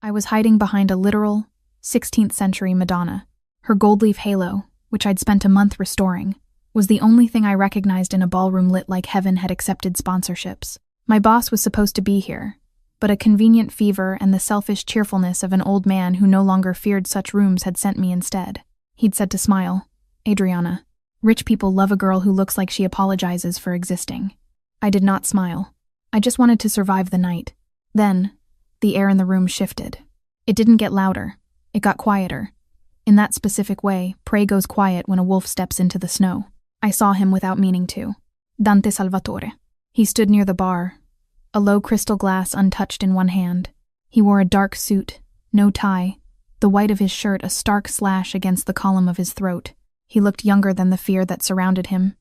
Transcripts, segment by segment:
I was hiding behind a literal 16th century Madonna. Her gold leaf halo, which I'd spent a month restoring, was the only thing I recognized in a ballroom lit like heaven had accepted sponsorships. My boss was supposed to be here, but a convenient fever and the selfish cheerfulness of an old man who no longer feared such rooms had sent me instead. He'd said to smile, "Adriana, rich people love a girl who looks like she apologizes for existing." I did not smile. I just wanted to survive the night. Then, the air in the room shifted. It didn't get louder. It got quieter. In that specific way, prey goes quiet when a wolf steps into the snow. I saw him without meaning to. Dante Salvatore. He stood near the bar, a low crystal glass untouched in one hand. He wore a dark suit, no tie, the white of his shirt a stark slash against the column of his throat. He looked younger than the fear that surrounded him,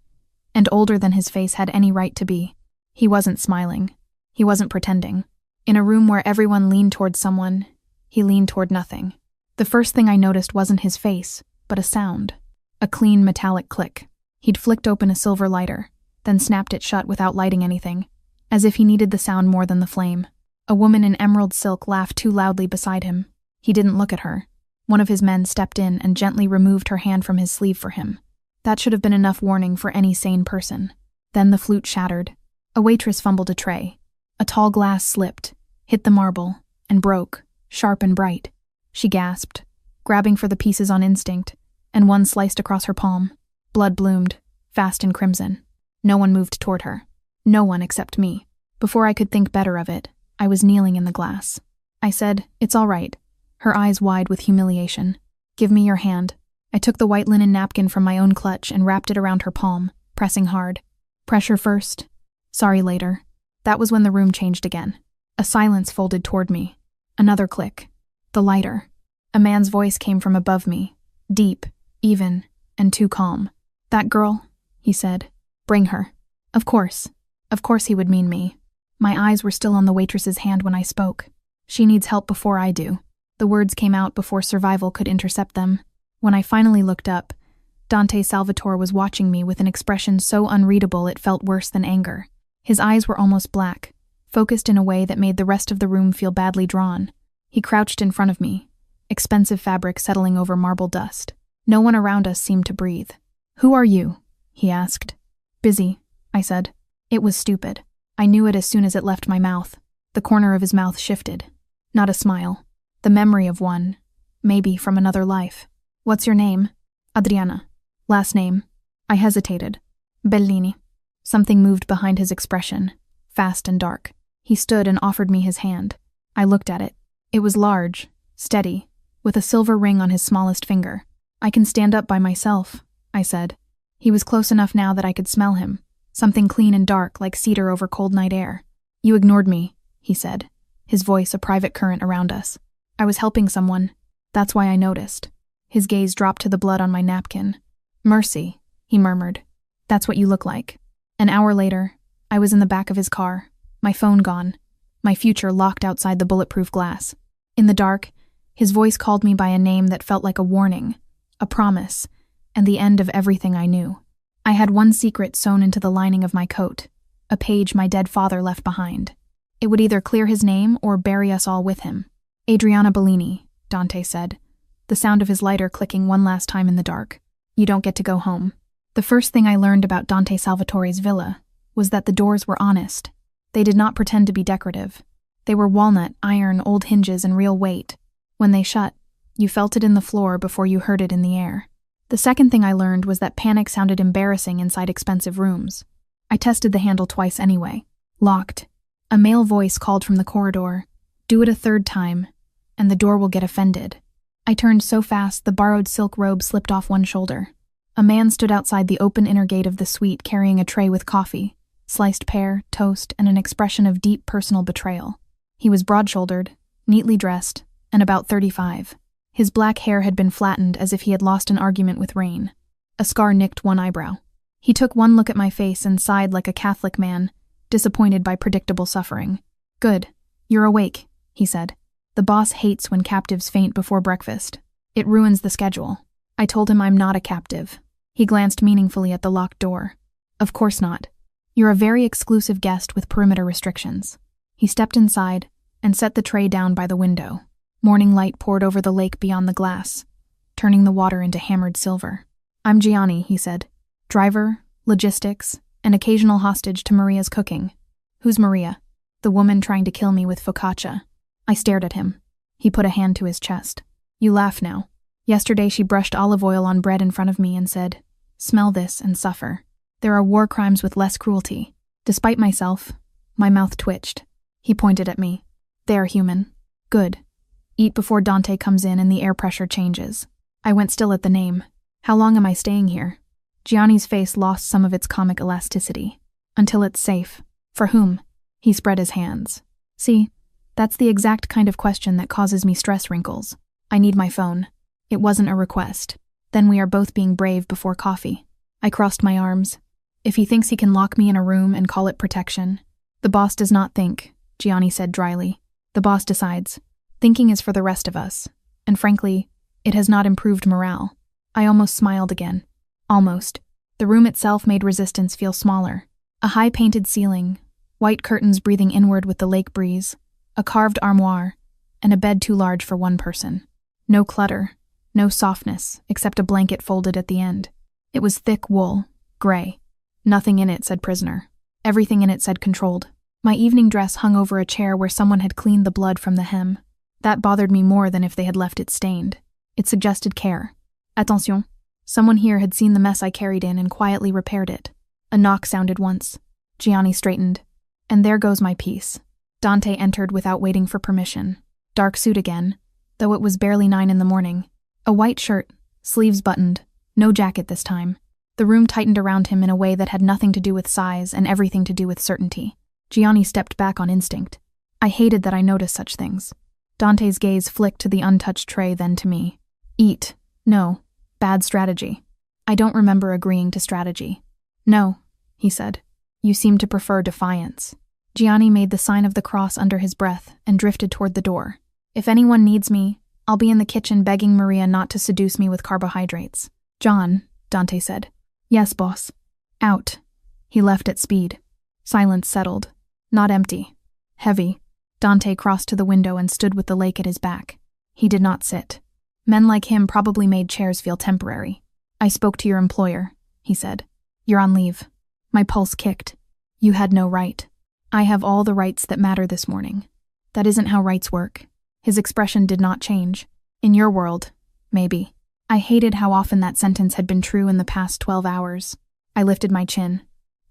and older than his face had any right to be. He wasn't smiling. He wasn't pretending. In a room where everyone leaned toward someone, he leaned toward nothing. The first thing I noticed wasn't his face, but a sound. A clean metallic click. He'd flicked open a silver lighter, then snapped it shut without lighting anything, as if he needed the sound more than the flame. A woman in emerald silk laughed too loudly beside him. He didn't look at her. One of his men stepped in and gently removed her hand from his sleeve for him. That should have been enough warning for any sane person. Then the flute shattered. A waitress fumbled a tray. A tall glass slipped, hit the marble, and broke, sharp and bright. She gasped, grabbing for the pieces on instinct, and one sliced across her palm. Blood bloomed, fast and crimson. No one moved toward her. No one except me. Before I could think better of it, I was kneeling in the glass. I said, "It's all right," her eyes wide with humiliation. "Give me your hand." I took the white linen napkin from my own clutch and wrapped it around her palm, pressing hard. "Pressure first. Sorry later." That was when the room changed again. A silence folded toward me. Another click. The lighter. A man's voice came from above me, deep, even, and too calm. "That girl," he said. "Bring her." Of course he would mean me. My eyes were still on the waitress's hand when I spoke. "She needs help before I do." The words came out before survival could intercept them. When I finally looked up, Dante Salvatore was watching me with an expression so unreadable it felt worse than anger. His eyes were almost black, focused in a way that made the rest of the room feel badly drawn. He crouched in front of me, expensive fabric settling over marble dust. No one around us seemed to breathe. "Who are you?" he asked. "Busy," I said. It was stupid. I knew it as soon as it left my mouth. The corner of his mouth shifted. Not a smile. The memory of one. Maybe from another life. "What's your name?" "Adriana." "Last name?" I hesitated. "Bellini." Something moved behind his expression, fast and dark. He stood and offered me his hand. I looked at it. It was large, steady, with a silver ring on his smallest finger. "I can stand up by myself," I said. He was close enough now that I could smell him. Something clean and dark, like cedar over cold night air. "You ignored me," he said, his voice a private current around us. "I was helping someone. That's why I noticed." His gaze dropped to the blood on my napkin. "Mercy," he murmured. "That's what you look like." An hour later, I was in the back of his car, my phone gone, my future locked outside the bulletproof glass. In the dark, his voice called me by a name that felt like a warning, a promise, and the end of everything I knew. I had one secret sewn into the lining of my coat, a page my dead father left behind. It would either clear his name or bury us all with him. "Adriana Bellini," Dante said, the sound of his lighter clicking one last time in the dark. "You don't get to go home." The first thing I learned about Dante Salvatore's villa was that the doors were honest. They did not pretend to be decorative. They were walnut, iron, old hinges, and real weight. When they shut, you felt it in the floor before you heard it in the air. The second thing I learned was that panic sounded embarrassing inside expensive rooms. I tested the handle twice anyway. Locked. A male voice called from the corridor, "Do it a third time, and the door will get offended." I turned so fast the borrowed silk robe slipped off one shoulder. A man stood outside the open inner gate of the suite carrying a tray with coffee, sliced pear, toast, and an expression of deep personal betrayal. He was broad-shouldered, neatly dressed, and about 35. His black hair had been flattened as if he had lost an argument with rain. A scar nicked one eyebrow. He took one look at my face and sighed like a Catholic man, disappointed by predictable suffering. "Good. You're awake," he said. "The boss hates when captives faint before breakfast. It ruins the schedule." I told him I'm not a captive. He glanced meaningfully at the locked door. "Of course not. You're a very exclusive guest with perimeter restrictions." He stepped inside and set the tray down by the window. Morning light poured over the lake beyond the glass, turning the water into hammered silver. "I'm Gianni," he said. "Driver, logistics, and occasional hostage to Maria's cooking." "Who's Maria?" "The woman trying to kill me with focaccia." I stared at him. He put a hand to his chest. "You laugh now. Yesterday she brushed olive oil on bread in front of me and said, 'Smell this and suffer.' There are war crimes with less cruelty." Despite myself, my mouth twitched. He pointed at me. "They are human. Good. Eat before Dante comes in and the air pressure changes." I went still at the name. "How long am I staying here?" Gianni's face lost some of its comic elasticity. "Until it's safe." "For whom?" He spread his hands. "See, that's the exact kind of question that causes me stress wrinkles. I need my phone." It wasn't a request. Then we are both being brave before coffee. I crossed my arms. "If he thinks he can lock me in a room and call it protection." "The boss does not think," Gianni said dryly. "The boss decides. Thinking is for the rest of us. And frankly, it has not improved morale." I almost smiled again. Almost. The room itself made resistance feel smaller. A high painted ceiling, white curtains breathing inward with the lake breeze, a carved armoire, and a bed too large for one person. No clutter, no softness, except a blanket folded at the end. It was thick wool, gray. Nothing in it said prisoner. Everything in it said controlled. My evening dress hung over a chair where someone had cleaned the blood from the hem. That bothered me more than if they had left it stained. It suggested care. Attention. Someone here had seen the mess I carried in and quietly repaired it. A knock sounded once. Gianni straightened. "And there goes my piece." Dante entered without waiting for permission. Dark suit again, though it was barely 9 in the morning. A white shirt, sleeves buttoned, no jacket this time. The room tightened around him in a way that had nothing to do with size and everything to do with certainty. Gianni stepped back on instinct. I hated that I noticed such things. Dante's gaze flicked to the untouched tray, then to me. "Eat. No. Bad strategy." I don't remember agreeing to strategy. "No," he said. "You seem to prefer defiance." Gianni made the sign of the cross under his breath and drifted toward the door. "If anyone needs me, I'll be in the kitchen begging Maria not to seduce me with carbohydrates." "John," Dante said. "Yes, boss." "Out." He left at speed. Silence settled. Not empty. Heavy. Dante crossed to the window and stood with the lake at his back. He did not sit. Men like him probably made chairs feel temporary. "I spoke to your employer," he said. "You're on leave." My pulse kicked. "You had no right." "I have all the rights that matter this morning." "That isn't how rights work." His expression did not change. "In your world, maybe." I hated how often that sentence had been true in the past 12 hours. I lifted my chin.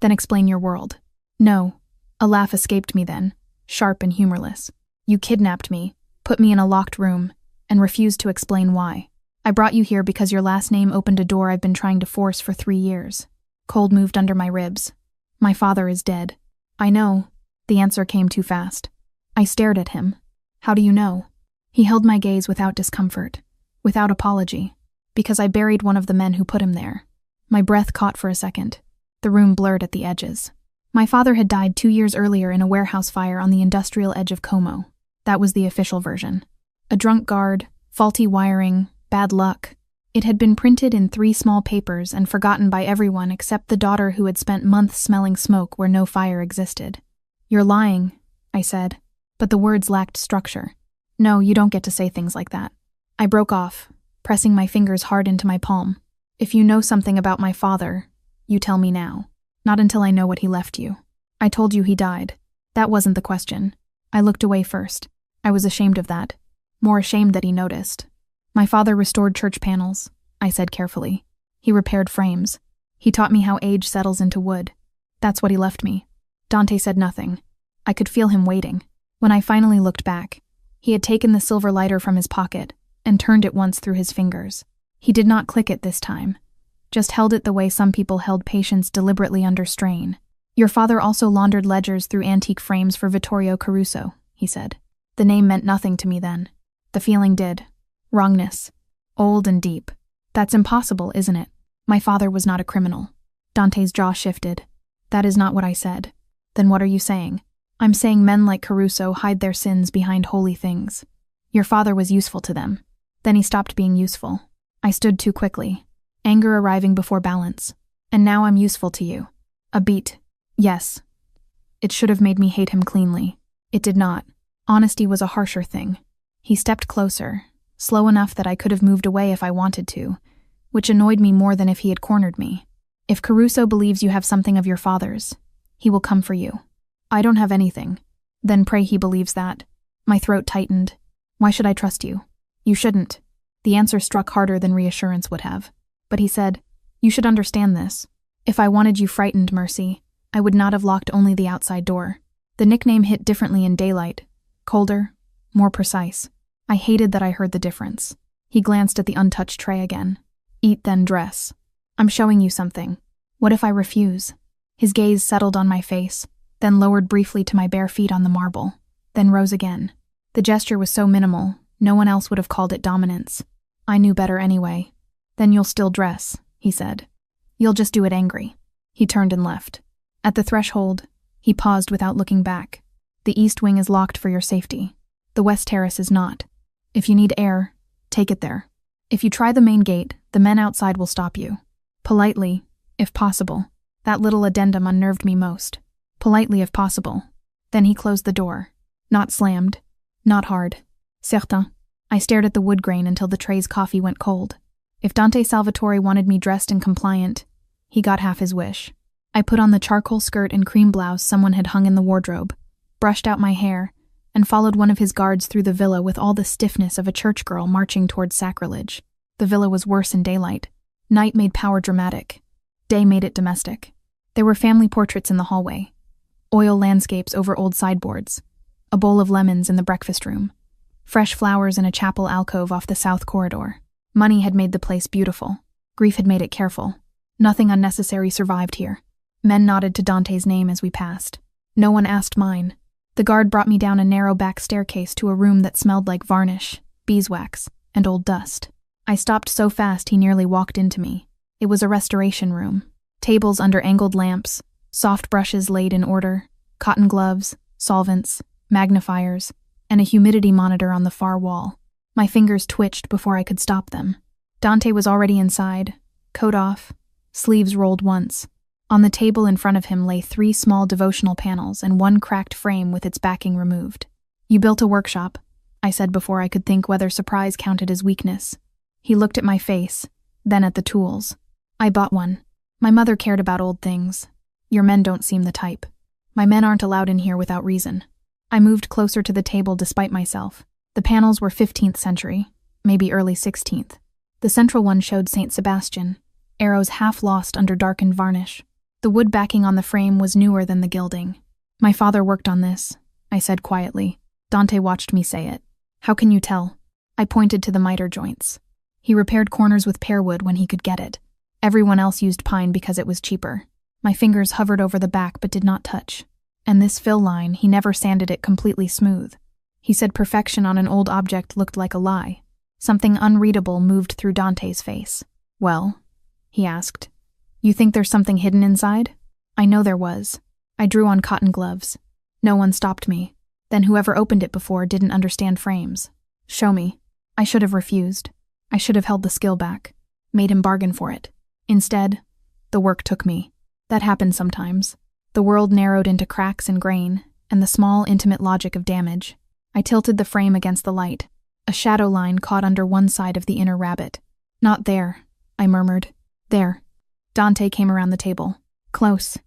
"Then explain your world." "No." A laugh escaped me then, sharp and humorless. "You kidnapped me, put me in a locked room, and refused to explain why. I brought you here because your last name opened a door I've been trying to force for 3 years. Cold moved under my ribs. My father is dead." "I know." The answer came too fast. I stared at him. "How do you know?" He held my gaze without discomfort, without apology. "Because I buried one of the men who put him there." My breath caught for a second. The room blurred at the edges. My father had died 2 years earlier in a warehouse fire on the industrial edge of Como. That was the official version. A drunk guard, faulty wiring, bad luck. It had been printed in 3 small papers and forgotten by everyone except the daughter who had spent months smelling smoke where no fire existed. "You're lying," I said, but the words lacked structure. "No, you don't get to say things like that." I broke off, pressing my fingers hard into my palm. "If you know something about my father, you tell me now. Not until I know what he left you." "I told you he died." That wasn't the question. I looked away first. I was ashamed of that. More ashamed that he noticed. "My father restored church panels," I said carefully. "He repaired frames. He taught me how age settles into wood. That's what he left me." Dante said nothing. I could feel him waiting. When I finally looked back, he had taken the silver lighter from his pocket and turned it once through his fingers. He did not click it this time, just held it the way some people held patience deliberately under strain. "Your father also laundered ledgers through antique frames for Vittorio Caruso," he said. The name meant nothing to me then. The feeling did. Wrongness. Old and deep. "That's impossible, isn't it? My father was not a criminal." Dante's jaw shifted. "That is not what I said." "Then what are you saying?" "I'm saying men like Caruso hide their sins behind holy things. Your father was useful to them. Then he stopped being useful." I stood too quickly, anger arriving before balance. "And now I'm useful to you." A beat. Yes. It should have made me hate him cleanly. It did not. Honesty was a harsher thing. He stepped closer, slow enough that I could have moved away if I wanted to, which annoyed me more than if he had cornered me. If Caruso believes you have something of your father's, he will come for you. I don't have anything. Then pray he believes that. My throat tightened. Why should I trust you? You shouldn't. The answer struck harder than reassurance would have. But he said, you should understand this. If I wanted you frightened, Mercy, I would not have locked only the outside door. The nickname hit differently in daylight. Colder, more precise. I hated that I heard the difference. He glanced at the untouched tray again. Eat then dress. I'm showing you something. What if I refuse? His gaze settled on my face, then lowered briefly to my bare feet on the marble, then rose again. The gesture was so minimal, no one else would have called it dominance. I knew better anyway. Then you'll still dress, he said. You'll just do it angry. He turned and left. At the threshold, he paused without looking back. The east wing is locked for your safety. The west terrace is not. If you need air, take it there. If you try the main gate, the men outside will stop you. Politely, if possible. That little addendum unnerved me most. Politely if possible. Then he closed the door. Not slammed. Not hard. Certain. I stared at the wood grain until the tray's coffee went cold. If Dante Salvatore wanted me dressed and compliant, he got half his wish. I put on the charcoal skirt and cream blouse someone had hung in the wardrobe, brushed out my hair, and followed one of his guards through the villa with all the stiffness of a church girl marching towards sacrilege. The villa was worse in daylight. Night made power dramatic. Day made it domestic. There were family portraits in the hallway, oil landscapes over old sideboards, a bowl of lemons in the breakfast room, fresh flowers in a chapel alcove off the south corridor. Money had made the place beautiful. Grief had made it careful. Nothing unnecessary survived here. Men nodded to Dante's name as we passed. No one asked mine. The guard brought me down a narrow back staircase to a room that smelled like varnish, beeswax, and old dust. I stopped so fast he nearly walked into me. It was a restoration room. Tables under angled lamps, soft brushes laid in order, cotton gloves, solvents, magnifiers, and a humidity monitor on the far wall. My fingers twitched before I could stop them. Dante was already inside, coat off, sleeves rolled once. On the table in front of him lay 3 small devotional panels and one cracked frame with its backing removed. You built a workshop, I said before I could think whether surprise counted as weakness. He looked at my face, then at the tools. I bought one. My mother cared about old things. Your men don't seem the type. My men aren't allowed in here without reason. I moved closer to the table despite myself. The panels were 15th century, maybe early 16th. The central one showed Saint Sebastian, arrows half lost under darkened varnish. The wood backing on the frame was newer than the gilding. My father worked on this, I said quietly. Dante watched me say it. How can you tell? I pointed to the miter joints. He repaired corners with pear wood when he could get it. Everyone else used pine because it was cheaper. My fingers hovered over the back but did not touch. And this fill line, he never sanded it completely smooth. He said perfection on an old object looked like a lie. Something unreadable moved through Dante's face. Well, he asked, you think there's something hidden inside? I know there was. I drew on cotton gloves. No one stopped me. Then whoever opened it before didn't understand frames. Show me. I should have refused. I should have held the skill back. Made him bargain for it. Instead, the work took me. That happened sometimes. The world narrowed into cracks and grain, and the small, intimate logic of damage. I tilted the frame against the light. A shadow line caught under one side of the inner rabbit. Not there, I murmured. There. Dante came around the table. Close.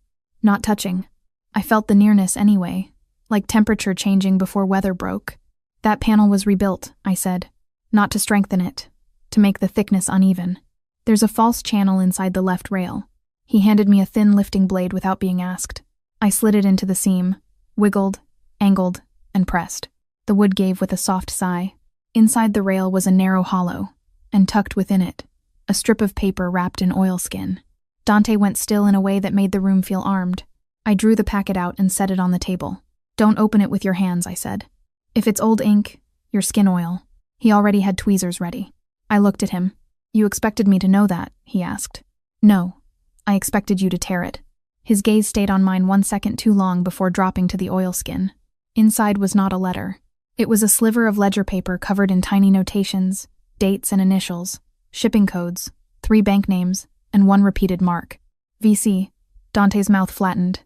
Not touching. I felt the nearness anyway, like temperature changing before weather broke. That panel was rebuilt, I said. Not to strengthen it, to make the thickness uneven. There's a false channel inside the left rail. He handed me a thin lifting blade without being asked. I slid it into the seam, wiggled, angled, and pressed. The wood gave with a soft sigh. Inside the rail was a narrow hollow, and tucked within it, a strip of paper wrapped in oilskin. Dante went still in a way that made the room feel armed. I drew the packet out and set it on the table. Don't open it with your hands, I said. If it's old ink, your skin oil. He already had tweezers ready. I looked at him. You expected me to know that, he asked. No, I expected you to tear it. His gaze stayed on mine 1 second too long before dropping to the oilskin. Inside was not a letter. It was a sliver of ledger paper covered in tiny notations, dates and initials, shipping codes, 3 bank names, and 1 repeated mark. VC. Dante's mouth flattened.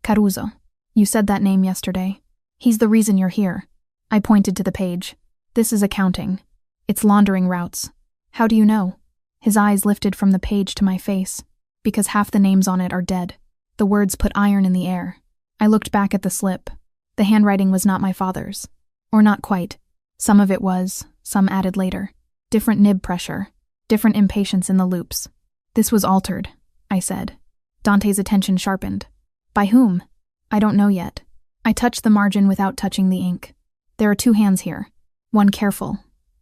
Caruso. You said that name yesterday. He's the reason you're here. I pointed to the page. This is accounting. It's laundering routes. How do you know? His eyes lifted from the page to my face. Because half the names on it are dead. The words put iron in the air. I looked back at the slip. The handwriting was not my father's. Or not quite. Some of it was, some added later. Different nib pressure. Different impatience in the loops. This was altered, I said. Dante's attention sharpened. By whom? I don't know yet. I touched the margin without touching the ink. There are 2 hands here. One careful,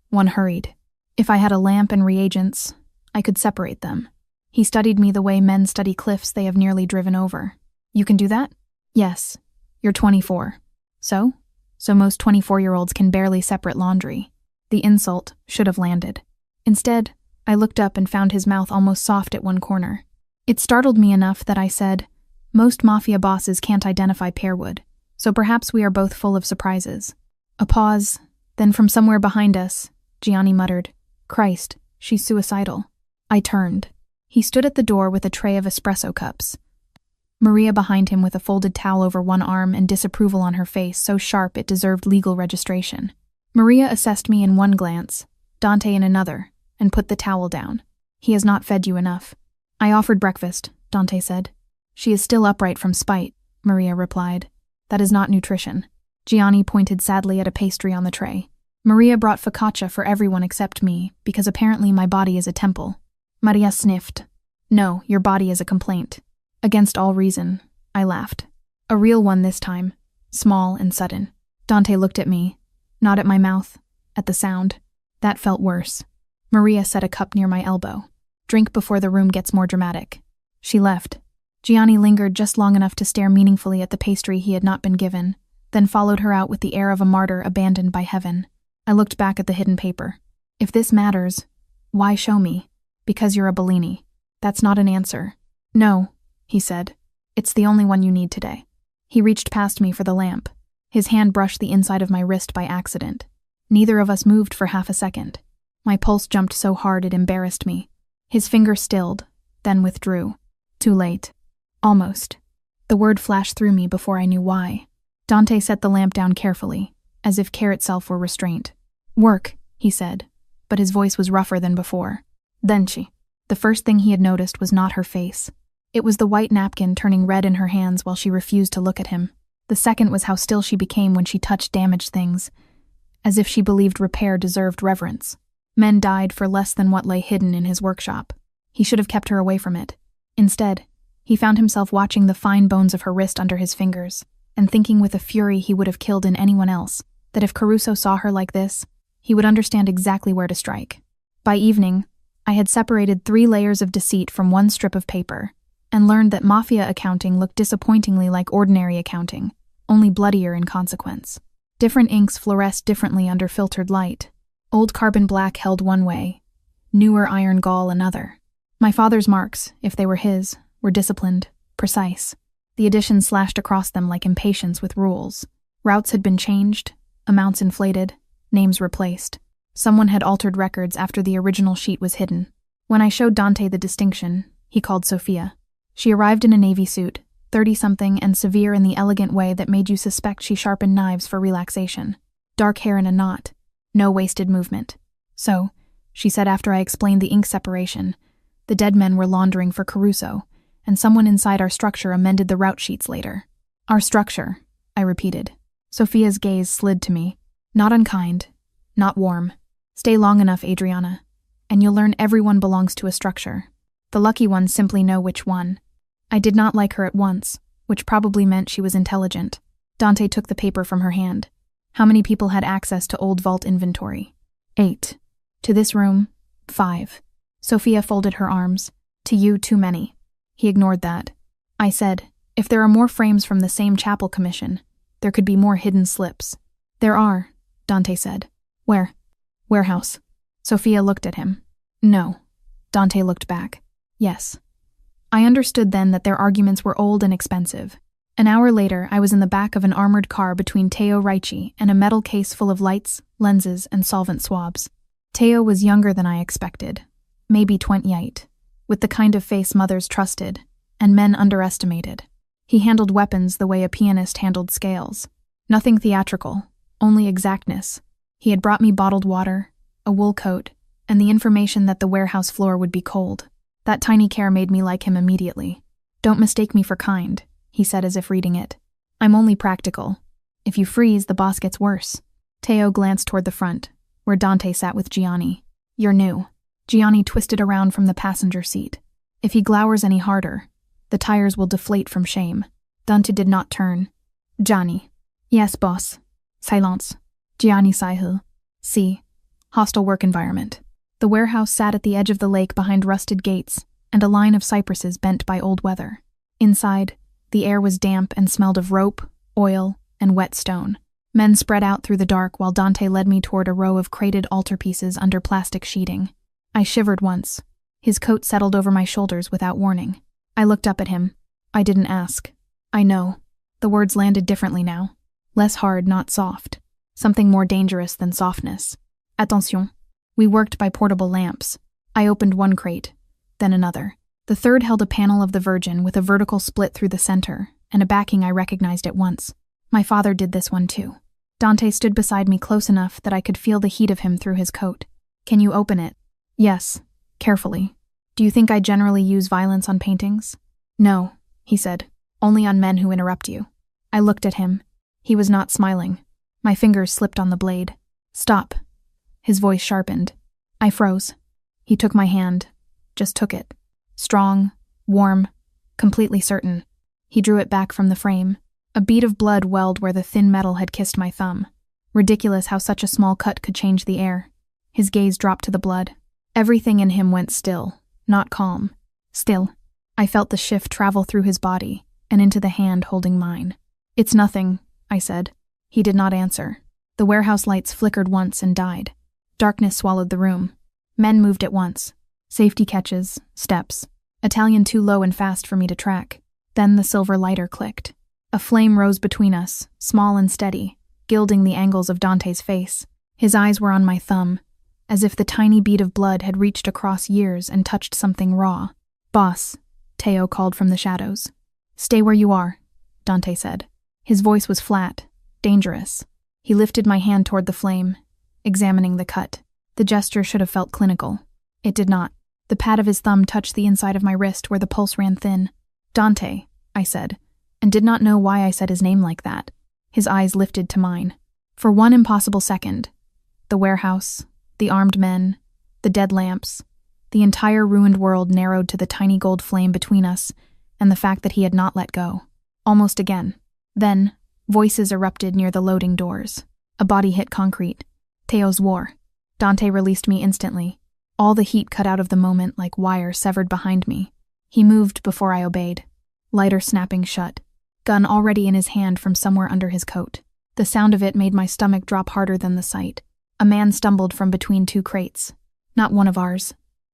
one hurried. If I had a lamp and reagents, I could separate them. He studied me the way men study cliffs they have nearly driven over. You can do that? Yes. You're 24. So? So most 24-year-olds can barely separate laundry. The insult should have landed. Instead, I looked up and found his mouth almost soft at one corner. It startled me enough that I said, most Mafia bosses can't identify pearwood, so perhaps we are both full of surprises. A pause, then from somewhere behind us, Gianni muttered, Christ, she's suicidal. I turned. He stood at the door with a tray of espresso cups. Maria behind him with a folded towel over one arm and disapproval on her face so sharp it deserved legal registration. Maria assessed me in one glance, Dante in another, and put the towel down. He has not fed you enough. I offered breakfast, Dante said. She is still upright from spite, Maria replied. That is not nutrition. Gianni pointed sadly at a pastry on the tray. Maria brought focaccia for everyone except me, because apparently my body is a temple. Maria sniffed. No, your body is a complaint. Against all reason, I laughed. A real one this time, small and sudden. Dante looked at me, not at my mouth, at the sound. That felt worse. Maria set a cup near my elbow. Drink before the room gets more dramatic. She left. Gianni lingered just long enough to stare meaningfully at the pastry he had not been given, then followed her out with the air of a martyr abandoned by heaven. I looked back at the hidden paper. If this matters, why show me? Because you're a Bellini. That's not an answer. No, he said. It's the only one you need today. He reached past me for the lamp. His hand brushed the inside of my wrist by accident. Neither of us moved for half a second. My pulse jumped so hard it embarrassed me. His finger stilled, then withdrew. Too late. Almost. The word flashed through me before I knew why. Dante set the lamp down carefully, as if care itself were restraint. Work, he said, but his voice was rougher than before. Then she. The first thing he had noticed was not her face. It was the white napkin turning red in her hands while she refused to look at him. The second was how still she became when she touched damaged things, as if she believed repair deserved reverence. Men died for less than what lay hidden in his workshop. He should have kept her away from it. Instead, he found himself watching the fine bones of her wrist under his fingers, and thinking with a fury he would have killed in anyone else, that if Caruso saw her like this, he would understand exactly where to strike. By evening, I had separated 3 layers of deceit from one strip of paper, and learned that Mafia accounting looked disappointingly like ordinary accounting, only bloodier in consequence. Different inks fluoresced differently under filtered light. Old carbon black held one way, newer iron gall another. My father's marks, if they were his, were disciplined, precise. The additions slashed across them like impatience with rules. Routes had been changed, amounts inflated, names replaced. Someone had altered records after the original sheet was hidden. When I showed Dante the distinction, he called Sophia. She arrived in a navy suit, 30-something and severe in the elegant way that made you suspect she sharpened knives for relaxation. Dark hair in a knot. No wasted movement. So, she said after I explained the ink separation, the dead men were laundering for Caruso, and someone inside our structure amended the route sheets later. Our structure, I repeated. Sophia's gaze slid to me. Not unkind, not warm. Stay long enough, Adriana, and you'll learn everyone belongs to a structure. The lucky ones simply know which one. I did not like her at once, which probably meant she was intelligent. Dante took the paper from her hand. How many people had access to old vault inventory? 8. To this room, 5. Sophia folded her arms. To you, too many. He ignored that. I said, if there are more frames from the same chapel commission, there could be more hidden slips. There are, Dante said. Where? Warehouse. Sophia looked at him. No. Dante looked back. Yes. I understood then that their arguments were old and expensive. An hour later, I was in the back of an armored car between Teo Raichi and a metal case full of lights, lenses, and solvent swabs. Teo was younger than I expected, maybe 28, with the kind of face mothers trusted, and men underestimated. He handled weapons the way a pianist handled scales. Nothing theatrical, only exactness. He had brought me bottled water, a wool coat, and the information that the warehouse floor would be cold. That tiny care made me like him immediately. "Don't mistake me for kind," he said as if reading it. "I'm only practical. If you freeze, the boss gets worse." Teo glanced toward the front, where Dante sat with Gianni. "You're new." Gianni twisted around from the passenger seat. "If he glowers any harder, the tires will deflate from shame." Dante did not turn. "Gianni." "Yes, boss." Silence. Gianni sighed. "See. Hostile work environment." The warehouse sat at the edge of the lake behind rusted gates and a line of cypresses bent by old weather. Inside, the air was damp and smelled of rope, oil, and wet stone. Men spread out through the dark while Dante led me toward a row of crated altarpieces under plastic sheeting. I shivered once. His coat settled over my shoulders without warning. I looked up at him. "I didn't ask." "I know." The words landed differently now. Less hard, not soft. Something more dangerous than softness. "Attention." We worked by portable lamps. I opened one crate, then another. The third held a panel of the Virgin with a vertical split through the center, and a backing I recognized at once. My father did this one too. Dante stood beside me close enough that I could feel the heat of him through his coat. "Can you open it?" "Yes, carefully." "Do you think I generally use violence on paintings?" "No," he said. "Only on men who interrupt you." I looked at him. He was not smiling. My fingers slipped on the blade. "Stop." His voice sharpened. I froze. He took my hand. Just took it. Strong, warm, completely certain. He drew it back from the frame. A bead of blood welled where the thin metal had kissed my thumb. Ridiculous how such a small cut could change the air. His gaze dropped to the blood. Everything in him went still, not calm. Still. I felt the shift travel through his body and into the hand holding mine. "It's nothing," I said. He did not answer. The warehouse lights flickered once and died. Darkness swallowed the room. Men moved at once. Safety catches, steps. Italian too low and fast for me to track. Then the silver lighter clicked. A flame rose between us, small and steady, gilding the angles of Dante's face. His eyes were on my thumb, as if the tiny bead of blood had reached across years and touched something raw. "Boss," Teo called from the shadows. "Stay where you are," Dante said. His voice was flat, dangerous. He lifted my hand toward the flame, examining the cut. The gesture should have felt clinical. It did not. The pad of his thumb touched the inside of my wrist where the pulse ran thin. "Dante," I said, and did not know why I said his name like that. His eyes lifted to mine. For one impossible second, the warehouse, the armed men, the dead lamps, the entire ruined world narrowed to the tiny gold flame between us and the fact that he had not let go. Almost again. Then, voices erupted near the loading doors. A body hit concrete. Teo's war. Dante released me instantly. All the heat cut out of the moment like wire severed behind me. He moved before I obeyed. Lighter snapping shut. Gun already in his hand from somewhere under his coat. The sound of it made my stomach drop harder than the sight. A man stumbled from between two crates. Not one of ours.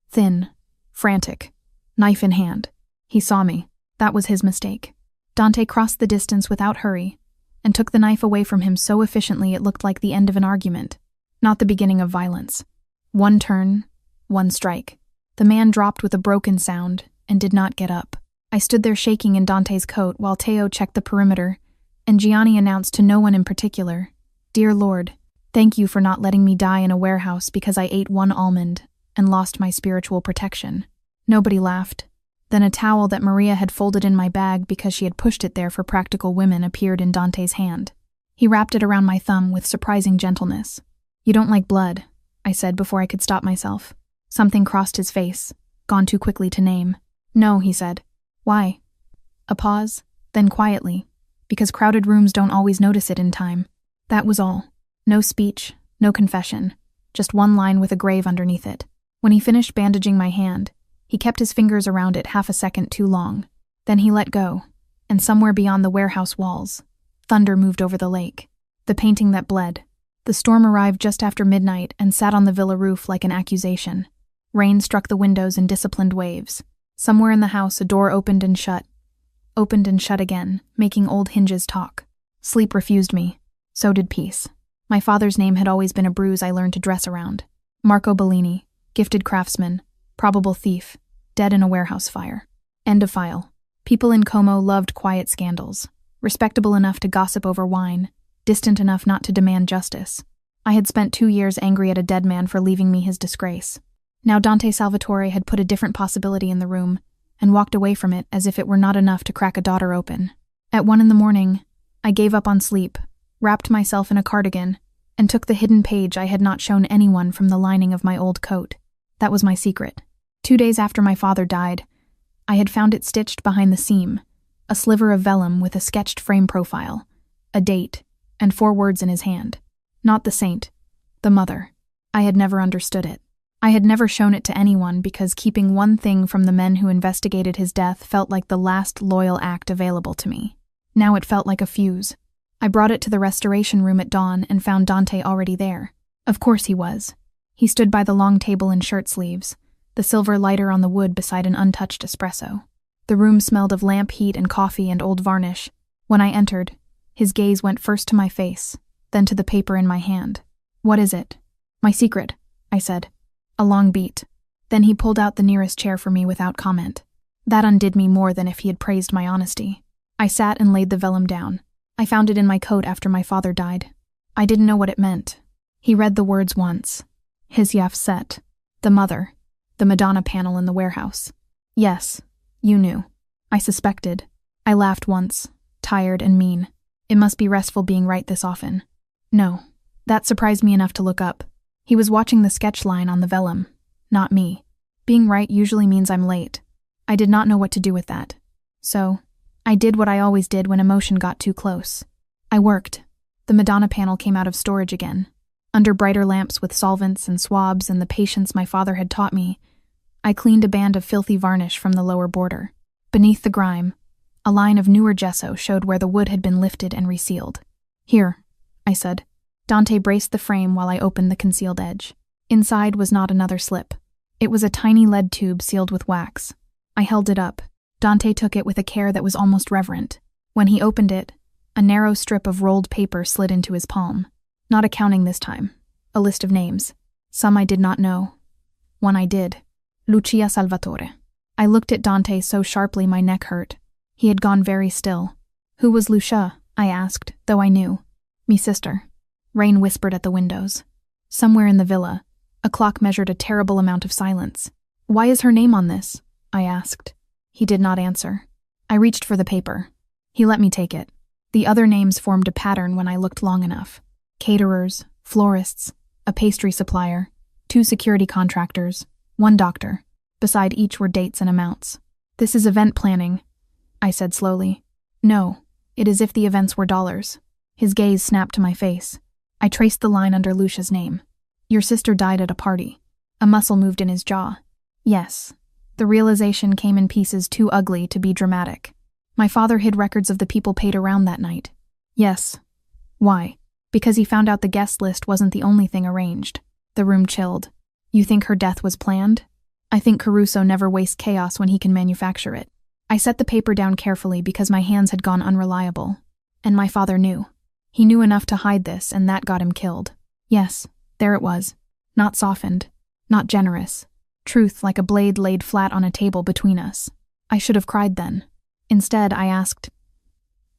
Thin. Frantic. Knife in hand. He saw me. That was his mistake. Dante crossed the distance without hurry, and took the knife away from him so efficiently it looked like the end of an argument, not the beginning of violence. One turn, one strike. The man dropped with a broken sound and did not get up. I stood there shaking in Dante's coat while Teo checked the perimeter, and Gianni announced to no one in particular, "Dear Lord, thank you for not letting me die in a warehouse because I ate one almond and lost my spiritual protection." Nobody laughed. Then a towel that Maria had folded in my bag because she had pushed it there for practical women appeared in Dante's hand. He wrapped it around my thumb with surprising gentleness. "You don't like blood," I said before I could stop myself. Something crossed his face, gone too quickly to name. "No," he said. "Why?" A pause, then quietly, "Because crowded rooms don't always notice it in time." That was all. No speech, no confession, just one line with a grave underneath it. When he finished bandaging my hand, he kept his fingers around it half a second too long. Then he let go, and somewhere beyond the warehouse walls, thunder moved over the lake. The painting that bled. The storm arrived just after midnight and sat on the villa roof like an accusation. Rain struck the windows in disciplined waves. Somewhere in the house a door opened and shut again, making old hinges talk. Sleep refused me. So did peace. My father's name had always been a bruise I learned to dress around. Marco Bellini, gifted craftsman, probable thief, dead in a warehouse fire. End of file. People in Como loved quiet scandals, respectable enough to gossip over wine, distant enough not to demand justice. I had spent 2 years angry at a dead man for leaving me his disgrace. Now Dante Salvatore had put a different possibility in the room and walked away from it as if it were not enough to crack a daughter open. At 1 a.m, I gave up on sleep, wrapped myself in a cardigan, and took the hidden page I had not shown anyone from the lining of my old coat. That was my secret. 2 days after my father died, I had found it stitched behind the seam, a sliver of vellum with a sketched frame profile, a date, and 4 words in his hand. Not the saint, the mother. I had never understood it. I had never shown it to anyone because keeping one thing from the men who investigated his death felt like the last loyal act available to me. Now it felt like a fuse. I brought it to the restoration room at dawn and found Dante already there. Of course he was. He stood by the long table in shirt sleeves, the silver lighter on the wood beside an untouched espresso. The room smelled of lamp heat and coffee and old varnish. When I entered, his gaze went first to my face, then to the paper in my hand. "What is it?" "My secret," I said. A long beat. Then he pulled out the nearest chair for me without comment. That undid me more than if he had praised my honesty. I sat and laid the vellum down. I found it in my coat after my father died. I didn't know what it meant. He read the words once. His Yaf set. The mother. The Madonna panel in the warehouse. Yes, you knew. I suspected. I laughed once, tired and mean. It must be restful being right this often. No, that surprised me enough to look up. He was watching the sketch line on the vellum, not me. Being right usually means I'm late. I did not know what to do with that. So, I did what I always did when emotion got too close. I worked. The Madonna panel came out of storage again. Under brighter lamps with solvents and swabs and the patience my father had taught me, I cleaned a band of filthy varnish from the lower border. Beneath the grime, a line of newer gesso showed where the wood had been lifted and resealed. "Here," I said. Dante braced the frame while I opened the concealed edge. Inside was not another slip. It was a tiny lead tube sealed with wax. I held it up. Dante took it with a care that was almost reverent. When he opened it, a narrow strip of rolled paper slid into his palm. Not a counting this time. A list of names. Some I did not know. One I did. Lucia Salvatore. I looked at Dante so sharply my neck hurt. He had gone very still. "Who was Lucia?" I asked, though I knew. "Me sister." Rain whispered at the windows. Somewhere in the villa, a clock measured a terrible amount of silence. "Why is her name on this?" I asked. He did not answer. I reached for the paper. He let me take it. The other names formed a pattern when I looked long enough. Caterers, florists, a pastry supplier, 2 security contractors, 1 doctor. Beside each were dates and amounts. "This is event planning," I said slowly. "No, it is if the events were dollars." His gaze snapped to my face. I traced the line under Lucia's name. "Your sister died at a party." A muscle moved in his jaw. Yes. The realization came in pieces too ugly to be dramatic. My father hid records of the people paid around that night. Yes. Why? Because he found out the guest list wasn't the only thing arranged. The room chilled. "You think her death was planned?" "I think Caruso never wastes chaos when he can manufacture it." I set the paper down carefully because my hands had gone unreliable. And my father knew. He knew enough to hide this, and that got him killed. Yes, there it was. Not softened. Not generous. Truth like a blade laid flat on a table between us. I should have cried then. Instead, I asked,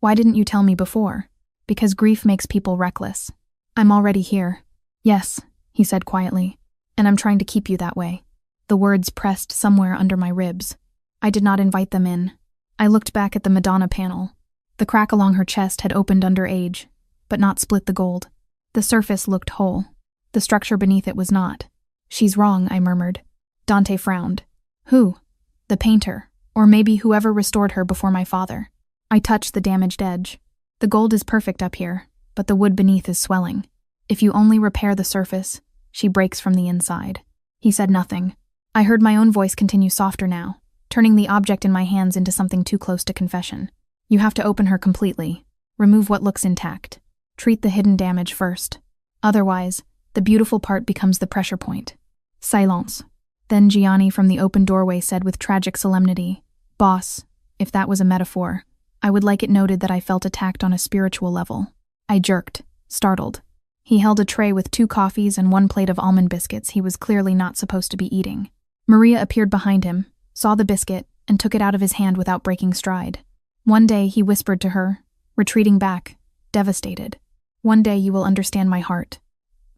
"Why didn't you tell me before?" "Because grief makes people reckless." "I'm already here." "Yes," he said quietly, "and I'm trying to keep you that way." The words pressed somewhere under my ribs. I did not invite them in. I looked back at the Madonna panel. The crack along her chest had opened under age, but not split the gold. The surface looked whole. The structure beneath it was not. "She's wrong," I murmured. Dante frowned. "Who?" "The painter, or maybe whoever restored her before my father." I touched the damaged edge. "The gold is perfect up here, but the wood beneath is swelling. If you only repair the surface, she breaks from the inside." He said nothing. I heard my own voice continue softer now, turning the object in my hands into something too close to confession. "You have to open her completely. Remove what looks intact. Treat the hidden damage first. Otherwise, the beautiful part becomes the pressure point." Silence. Then Gianni from the open doorway said with tragic solemnity, "Boss, if that was a metaphor, I would like it noted that I felt attacked on a spiritual level." I jerked, startled. He held a tray with 2 coffees and 1 plate of almond biscuits he was clearly not supposed to be eating. Maria appeared behind him, saw the biscuit, and took it out of his hand without breaking stride. One day, he whispered to her, retreating back, devastated. "One day you will understand my heart."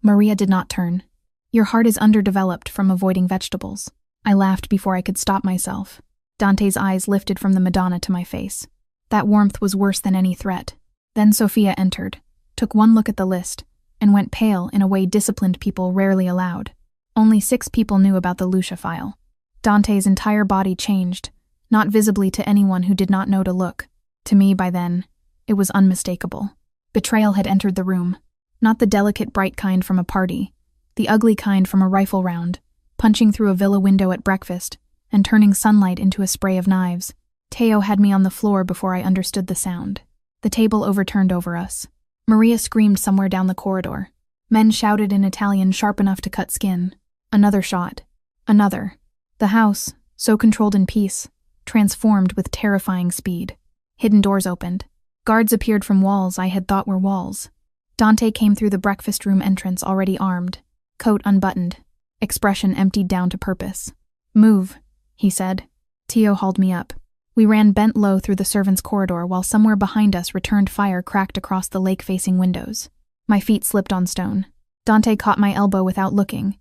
Maria did not turn. Your heart is underdeveloped from avoiding vegetables. I laughed before I could stop myself. Dante's eyes lifted from the Madonna to my face. That warmth was worse than any threat. Then Sophia entered, took one look at the list, and went pale in a way disciplined people rarely allowed. Only 6 people knew about the Lucia file. Dante's entire body changed, not visibly to anyone who did not know to look. To me, by then, it was unmistakable. Betrayal had entered the room. Not the delicate, bright kind from a party, the ugly kind from a rifle round, punching through a villa window at breakfast and turning sunlight into a spray of knives. Teo had me on the floor before I understood the sound. The table overturned over us. Maria screamed somewhere down the corridor. Men shouted in Italian sharp enough to cut skin. Another shot. Another. The house, so controlled in peace, transformed with terrifying speed. Hidden doors opened. Guards appeared from walls I had thought were walls. Dante came through the breakfast room entrance already armed, coat unbuttoned, expression emptied down to purpose. "Move," he said. Teo hauled me up. We ran bent low through the servants' corridor while somewhere behind us returned fire cracked across the lake-facing windows. My feet slipped on stone. Dante caught my elbow without looking,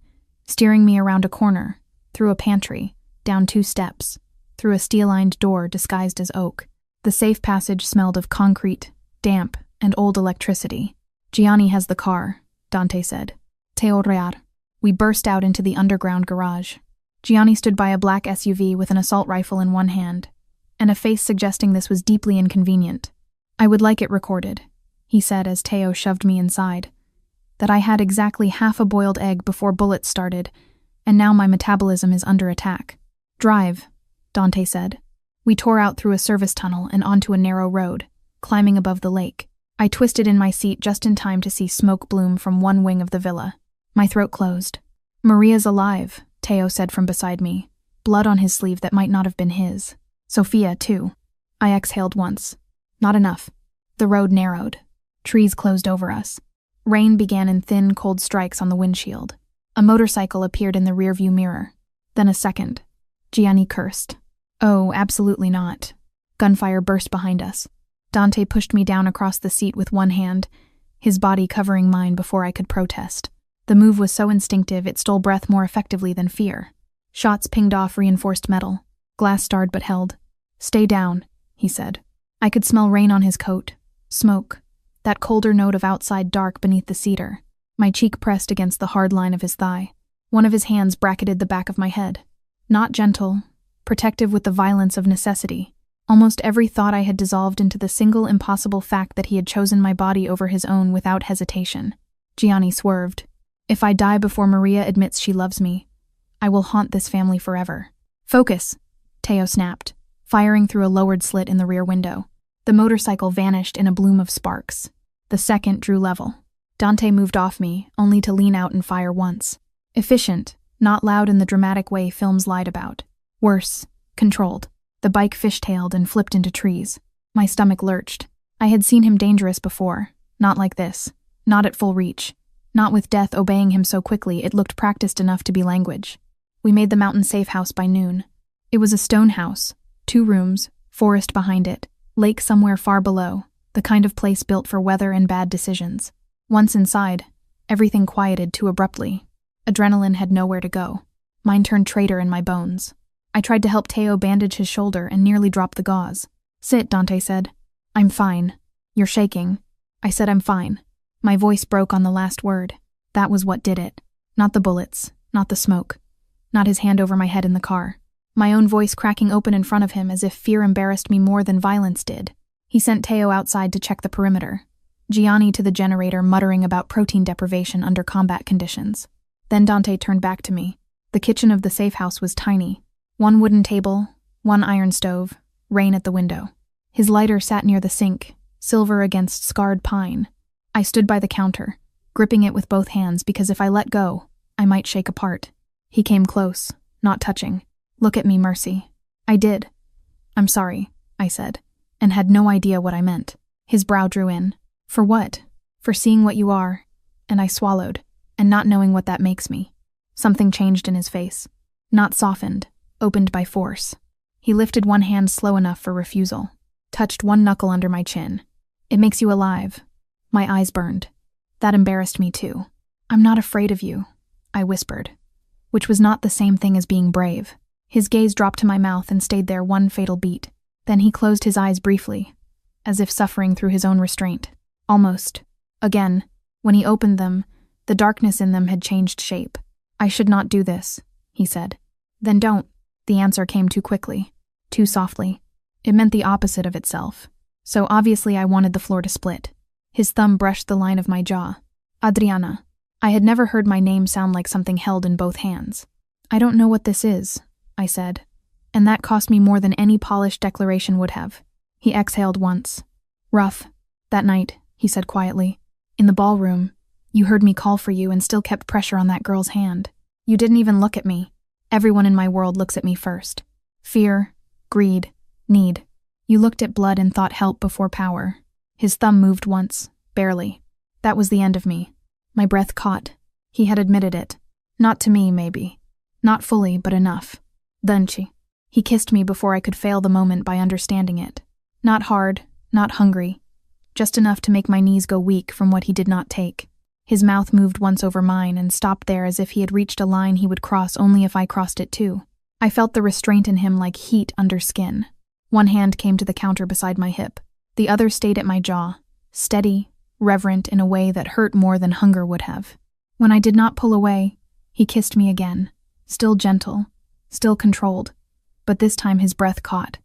steering me around a corner, through a pantry, down 2 steps, through a steel-lined door disguised as oak. The safe passage smelled of concrete, damp, and old electricity. "Gianni has the car," Dante said. "Teo rear." We burst out into the underground garage. Gianni stood by a black SUV with an assault rifle in one hand, and a face suggesting this was deeply inconvenient. "I would like it recorded," he said as Teo shoved me inside, "that I had exactly half a boiled egg before bullets started, and now my metabolism is under attack." "Drive," Dante said. We tore out through a service tunnel and onto a narrow road, climbing above the lake. I twisted in my seat just in time to see smoke bloom from one wing of the villa. My throat closed. "Maria's alive," Teo said from beside me, blood on his sleeve that might not have been his. "Sophia, too." I exhaled once. Not enough. The road narrowed. Trees closed over us. Rain began in thin, cold strikes on the windshield. A motorcycle appeared in the rearview mirror. Then a second. Gianni cursed. "Oh, absolutely not." Gunfire burst behind us. Dante pushed me down across the seat with one hand, his body covering mine before I could protest. The move was so instinctive it stole breath more effectively than fear. Shots pinged off reinforced metal. Glass starred but held. "Stay down," he said. I could smell rain on his coat, smoke, that colder note of outside dark beneath the cedar. My cheek pressed against the hard line of his thigh. One of his hands bracketed the back of my head. Not gentle, protective with the violence of necessity. Almost every thought I had dissolved into the single impossible fact that he had chosen my body over his own without hesitation. Gianni swerved. "If I die before Maria admits she loves me, I will haunt this family forever." "Focus," Teo snapped, firing through a lowered slit in the rear window. The motorcycle vanished in a bloom of sparks. The second drew level. Dante moved off me, only to lean out and fire once. Efficient, not loud in the dramatic way films lied about. Worse, controlled. The bike fishtailed and flipped into trees. My stomach lurched. I had seen him dangerous before. Not like this. Not at full reach. Not with death obeying him so quickly it looked practiced enough to be language. We made the mountain safe house by noon. It was a stone house, 2 rooms, forest behind it, lake somewhere far below, the kind of place built for weather and bad decisions. Once inside, everything quieted too abruptly. Adrenaline had nowhere to go. Mine turned traitor in my bones. I tried to help Teo bandage his shoulder and nearly dropped the gauze. "Sit," Dante said. "I'm fine." "You're shaking." I said I'm fine. My voice broke on the last word. That was what did it. Not the bullets, not the smoke, not his hand over my head in the car. My own voice cracking open in front of him as if fear embarrassed me more than violence did. He sent Teo outside to check the perimeter. Gianni to the generator muttering about protein deprivation under combat conditions. Then Dante turned back to me. The kitchen of the safe house was tiny. 1 wooden table, 1 iron stove, rain at the window. His lighter sat near the sink, silver against scarred pine. I stood by the counter, gripping it with both hands because if I let go, I might shake apart. He came close, not touching. "Look at me, Mercy." I did. "I'm sorry," I said, and had no idea what I meant. His brow drew in. "For what?" "For seeing what you are." And I swallowed, and not knowing what that makes me. Something changed in his face. Not softened, opened by force. He lifted one hand slow enough for refusal, touched one knuckle under my chin. "It makes you alive." My eyes burned. That embarrassed me too. I'm not afraid of you, I whispered, which was not the same thing as being brave. His gaze dropped to my mouth and stayed there one fatal beat. Then he closed his eyes briefly, as if suffering through his own restraint. Almost. Again, when he opened them, the darkness in them had changed shape. I should not do this, he said. Then don't. The answer came too quickly, too softly. It meant the opposite of itself. So obviously I wanted the floor to split. His thumb brushed the line of my jaw. Adriana. I had never heard my name sound like something held in both hands. I don't know what this is, I said, and that cost me more than any polished declaration would have. He exhaled once. Rough. That night, he said quietly. In the ballroom, you heard me call for you and still kept pressure on that girl's hand. You didn't even look at me. Everyone in my world looks at me first. Fear, greed, need. You looked at blood and thought help before power. His thumb moved once, barely. That was the end of me. My breath caught. He had admitted it. Not to me, maybe. Not fully, but enough. Dunchi. He kissed me before I could fail the moment by understanding it. Not hard, not hungry. Just enough to make my knees go weak from what he did not take. His mouth moved once over mine and stopped there as if he had reached a line he would cross only if I crossed it too. I felt the restraint in him like heat under skin. One hand came to the counter beside my hip. The other stayed at my jaw, steady, reverent in a way that hurt more than hunger would have. When I did not pull away, he kissed me again, still gentle, still controlled, but this time his breath caught,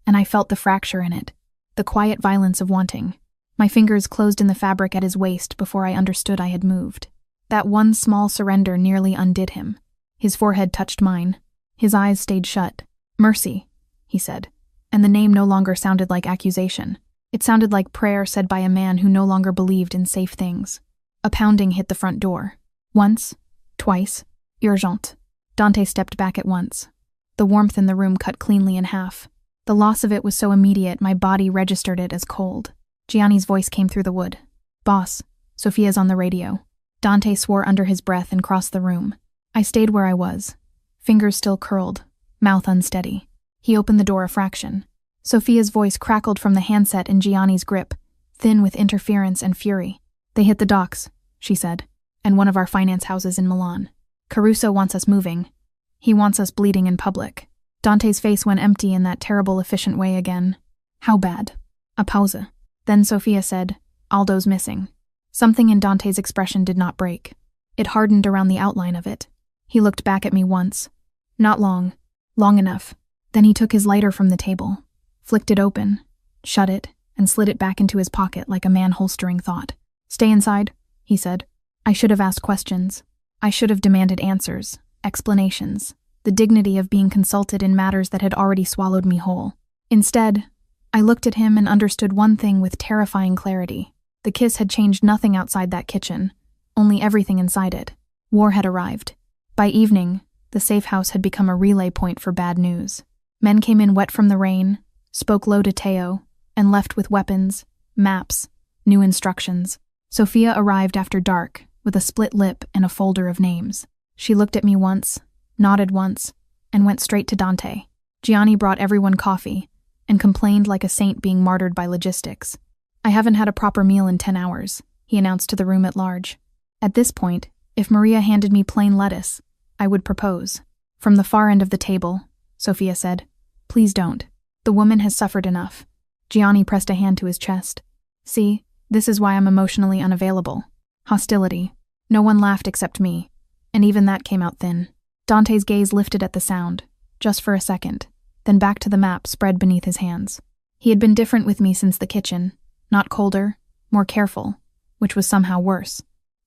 and I felt the fracture in it, the quiet violence of wanting. My fingers closed in the fabric at his waist before I understood I had moved. That one small surrender nearly undid him. His forehead touched mine. His eyes stayed shut. Mercy, he said, and the name no longer sounded like accusation. It sounded like prayer said by a man who no longer believed in safe things. A pounding hit the front door. Once, twice, urgent. Dante stepped back at once. The warmth in the room cut cleanly in half. The loss of it was so immediate my body registered it as cold. Gianni's voice came through the wood. Boss, Sophia's on the radio. Dante swore under his breath and crossed the room. I stayed where I was, fingers still curled, mouth unsteady. He opened the door a fraction. Sophia's voice crackled from the handset in Gianni's grip, thin with interference and fury. They hit the docks, she said, and one of our finance houses in Milan. Caruso wants us moving. He wants us bleeding in public. Dante's face went empty in that terrible efficient way again. How bad? A pause. Then Sophia said, Aldo's missing. Something in Dante's expression did not break. It hardened around the outline of it. He looked back at me once. Not long. Long enough. Then he took his lighter from the table, flicked it open, shut it, and slid it back into his pocket like a man holstering thought. Stay inside, he said. I should have asked questions. I should have demanded answers, explanations, the dignity of being consulted in matters that had already swallowed me whole. Instead, I looked at him and understood one thing with terrifying clarity. The kiss had changed nothing outside that kitchen, only everything inside it. War had arrived. By evening, the safe house had become a relay point for bad news. Men came in wet from the rain, spoke low to Teo, and left with weapons, maps, new instructions. Sophia arrived after dark, with a split lip and a folder of names. She looked at me once, nodded once, and went straight to Dante. Gianni brought everyone coffee, and complained like a saint being martyred by logistics. I haven't had a proper meal in 10 hours, he announced to the room at large. At this point, if Maria handed me plain lettuce, I would propose. From the far end of the table, Sophia said, Please don't. The woman has suffered enough. Gianni pressed a hand to his chest. See, this is why I'm emotionally unavailable. Hostility. No one laughed except me, and even that came out thin. Dante's gaze lifted at the sound, just for a second, then back to the map spread beneath his hands. He had been different with me since the kitchen, not colder, more careful, which was somehow worse.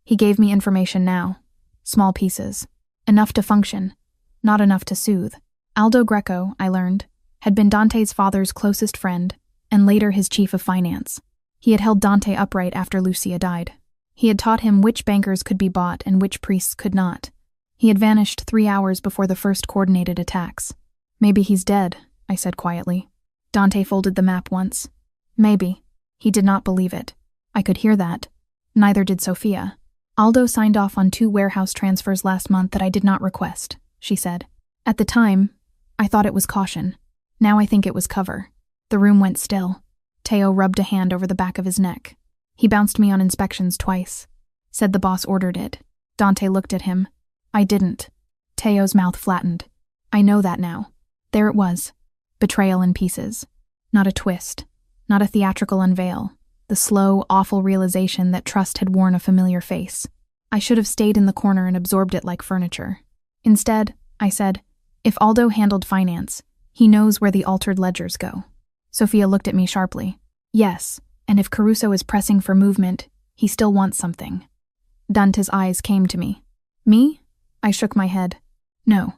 He gave me information now, small pieces, enough to function, not enough to soothe. Aldo Greco, I learned, had been Dante's father's closest friend, and later his chief of finance. He had held Dante upright after Lucia died. He had taught him which bankers could be bought and which priests could not. He had vanished 3 hours before the first coordinated attacks. Maybe he's dead, I said quietly. Dante folded the map once. Maybe. He did not believe it. I could hear that. Neither did Sophia. Aldo signed off on 2 warehouse transfers last month that I did not request, she said. At the time, I thought it was caution. Now I think it was cover. The room went still. Teo rubbed a hand over the back of his neck. He bounced me on inspections twice. Said the boss ordered it. Dante looked at him. I didn't. Teo's mouth flattened. I know that now. There it was. Betrayal in pieces. Not a twist. Not a theatrical unveil. The slow, awful realization that trust had worn a familiar face. I should have stayed in the corner and absorbed it like furniture. Instead, I said, if Aldo handled finance, he knows where the altered ledgers go. Sophia looked at me sharply. Yes, and if Caruso is pressing for movement, he still wants something. Dante's eyes came to me. Me? I shook my head. No.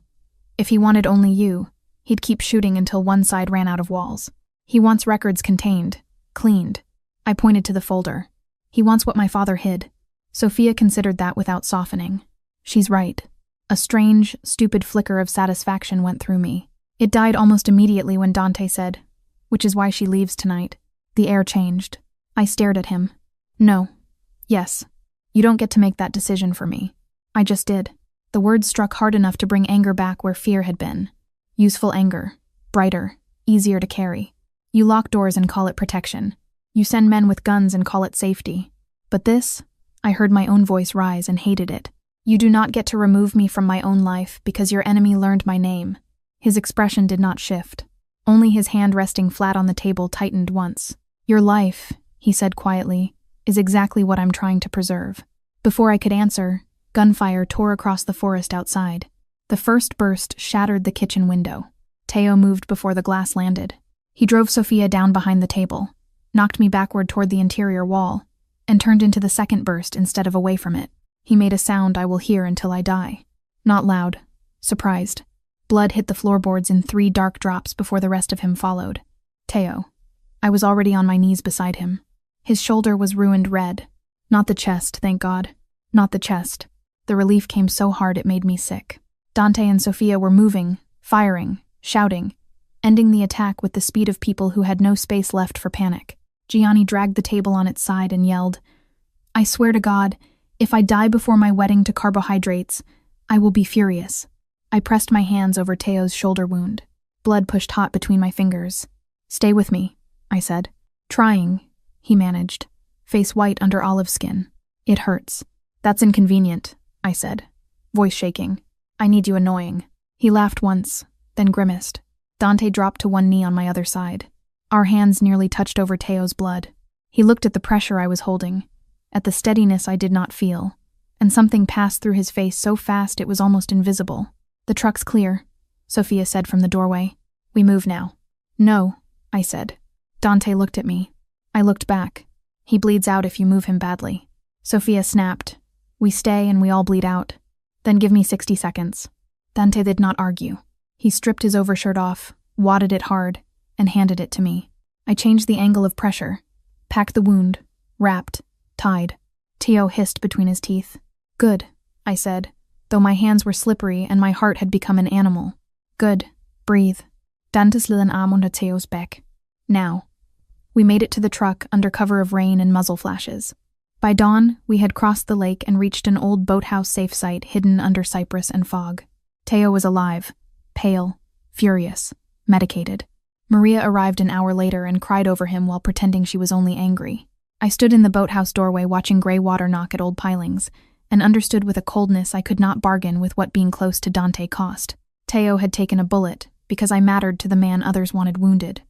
If he wanted only you, he'd keep shooting until one side ran out of walls. He wants records contained, cleaned. I pointed to the folder. He wants what my father hid. Sophia considered that without softening. She's right. A strange, stupid flicker of satisfaction went through me. It died almost immediately when Dante said, which is why she leaves tonight. The air changed. I stared at him. No. Yes. You don't get to make that decision for me. I just did. The words struck hard enough to bring anger back where fear had been. Useful anger. Brighter. Easier to carry. You lock doors and call it protection. You send men with guns and call it safety. But this, I heard my own voice rise and hated it. You do not get to remove me from my own life because your enemy learned my name. His expression did not shift. Only his hand resting flat on the table tightened once. Your life, he said quietly, is exactly what I'm trying to preserve. Before I could answer, gunfire tore across the forest outside. The first burst shattered the kitchen window. Teo moved before the glass landed. He drove Sophia down behind the table, knocked me backward toward the interior wall, and turned into the second burst instead of away from it. He made a sound I will hear until I die. Not loud. Surprised. Blood hit the floorboards in 3 dark drops before the rest of him followed. Teo. I was already on my knees beside him. His shoulder was ruined red. Not the chest, thank God. Not the chest. The relief came so hard it made me sick. Dante and Sophia were moving, firing, shouting, ending the attack with the speed of people who had no space left for panic. Gianni dragged the table on its side and yelled, I swear to God, if I die before my wedding to carbohydrates, I will be furious. I pressed my hands over Teo's shoulder wound. Blood pushed hot between my fingers. Stay with me, I said. Trying, he managed, face white under olive skin. It hurts. That's inconvenient, I said, voice shaking. I need you annoying. He laughed once, then grimaced. Dante dropped to one knee on my other side. Our hands nearly touched over Teo's blood. He looked at the pressure I was holding, at the steadiness I did not feel, and something passed through his face so fast it was almost invisible. The truck's clear, Sophia said from the doorway. We move now. No, I said. Dante looked at me. I looked back. He bleeds out if you move him badly. Sophia snapped. We stay and we all bleed out. Then give me 60 seconds. Dante did not argue. He stripped his overshirt off, wadded it hard, and handed it to me. I changed the angle of pressure, packed the wound, wrapped, tied. Teo hissed between his teeth. Good, I said, though my hands were slippery and my heart had become an animal. Good, breathe. Dante slid an arm under Teo's back. Now. We made it to the truck under cover of rain and muzzle flashes. By dawn, we had crossed the lake and reached an old boathouse safe site hidden under cypress and fog. Teo was alive, pale, furious, medicated. Maria arrived an hour later and cried over him while pretending she was only angry. I stood in the boathouse doorway watching gray water knock at old pilings, and understood with a coldness I could not bargain with what being close to Dante cost. Teo had taken a bullet because I mattered to the man others wanted wounded.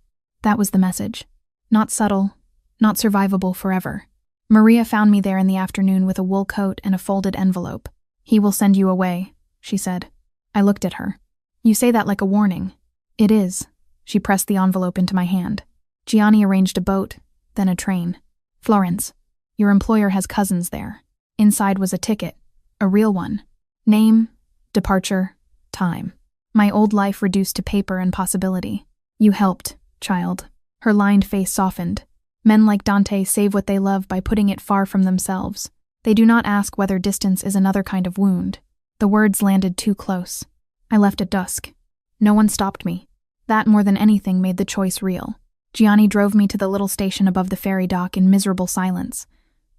That was the message. Not subtle, not survivable forever. Maria found me there in the afternoon with a wool coat and a folded envelope. He will send you away, she said. I looked at her. You say that like a warning. It is. She pressed the envelope into my hand. Gianni arranged a boat, then a train. Florence. Your employer has cousins there. Inside was a ticket, a real one. Name, departure, time. My old life reduced to paper and possibility. You helped, child. Her lined face softened. Men like Dante save what they love by putting it far from themselves. They do not ask whether distance is another kind of wound. The words landed too close. I left at dusk. No one stopped me. That more than anything made the choice real. Gianni drove me to the little station above the ferry dock in miserable silence,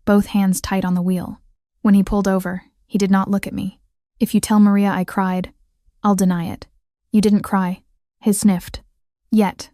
both hands tight on the wheel. When he pulled over, he did not look at me. If you tell Maria I cried, I'll deny it. You didn't cry. He sniffed. Yet.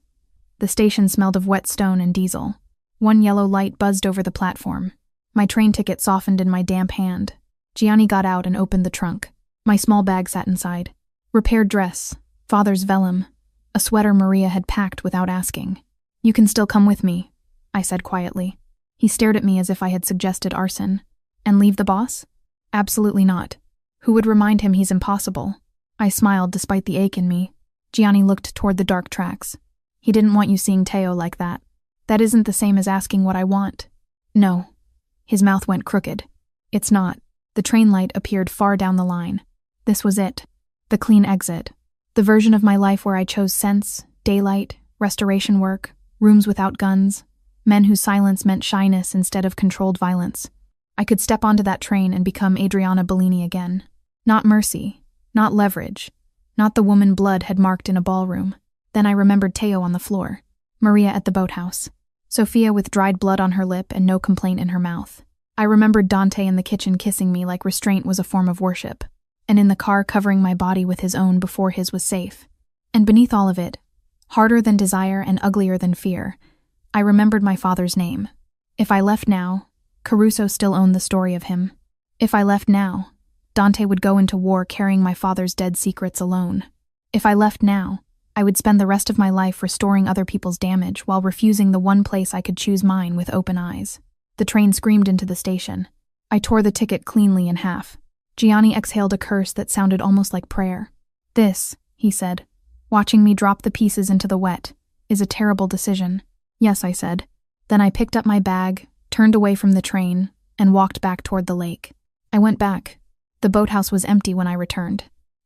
The station smelled of wet stone and diesel. One yellow light buzzed over the platform. My train ticket softened in my damp hand. Gianni got out and opened the trunk. My small bag sat inside. Repaired dress, father's vellum, a sweater Maria had packed without asking. "You can still come with me," I said quietly. He stared at me as if I had suggested arson. "And leave the boss?" "Absolutely not. Who would remind him he's impossible?" I smiled despite the ache in me. Gianni looked toward the dark tracks. "He didn't want you seeing Teo like that. That isn't the same as asking what I want." "No." His mouth went crooked. "It's not." The train light appeared far down the line. This was it. The clean exit. The version of my life where I chose sense, daylight, restoration work, rooms without guns, men whose silence meant shyness instead of controlled violence. I could step onto that train and become Adriana Bellini again. Not mercy, not leverage, not the woman blood had marked in a ballroom. Then I remembered Teo on the floor, Maria at the boathouse, Sophia with dried blood on her lip and no complaint in her mouth. I remembered Dante in the kitchen kissing me like restraint was a form of worship, and in the car covering my body with his own before his was safe. And beneath all of it, harder than desire and uglier than fear, I remembered my father's name. If I left now, Caruso still owned the story of him. If I left now, Dante would go into war carrying my father's dead secrets alone. If I left now, I would spend the rest of my life restoring other people's damage while refusing the one place I could choose mine with open eyes. The train screamed into the station. I tore the ticket cleanly in half. Gianni exhaled a curse that sounded almost like prayer. "This," he said, watching me drop the pieces into the wet, "is a terrible decision." "Yes," I said. Then I picked up my bag, turned away from the train, and walked back toward the lake. I went back. The boathouse was empty when I returned.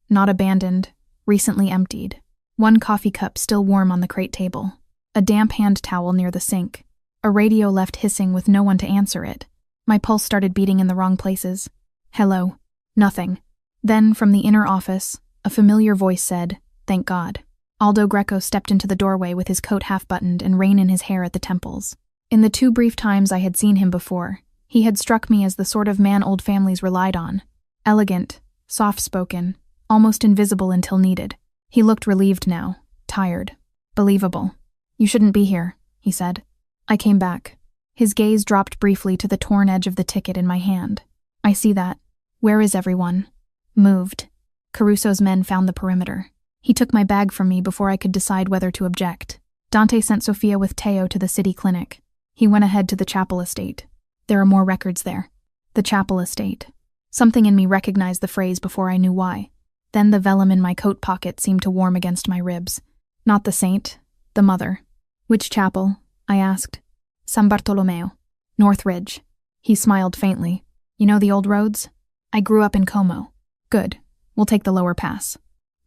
Not abandoned, recently emptied. One coffee cup still warm on the crate table. A damp hand towel near the sink. A radio left hissing with no one to answer it. My pulse started beating in the wrong places. "Hello." Nothing. Then, from the inner office, a familiar voice said, "Thank God." Aldo Greco stepped into the doorway with his coat half-buttoned and rain in his hair at the temples. In the 2 brief times I had seen him before, he had struck me as the sort of man old families relied on. Elegant, soft-spoken, almost invisible until needed. He looked relieved now, tired, believable. "You shouldn't be here," he said. I came back. His gaze dropped briefly to the torn edge of the ticket in my hand. "I see that. Where is everyone?" "Moved." Caruso's men found the perimeter. He took my bag from me before I could decide whether to object. Dante sent Sophia with Teo to the city clinic. He went ahead to the chapel estate. There are more records there. The chapel estate. Something in me recognized the phrase before I knew why. Then the vellum in my coat pocket seemed to warm against my ribs. Not the saint, the mother. "Which chapel?" I asked. "San Bartolomeo. North Ridge." He smiled faintly. "You know the old roads? I grew up in Como." "Good. We'll take the lower pass."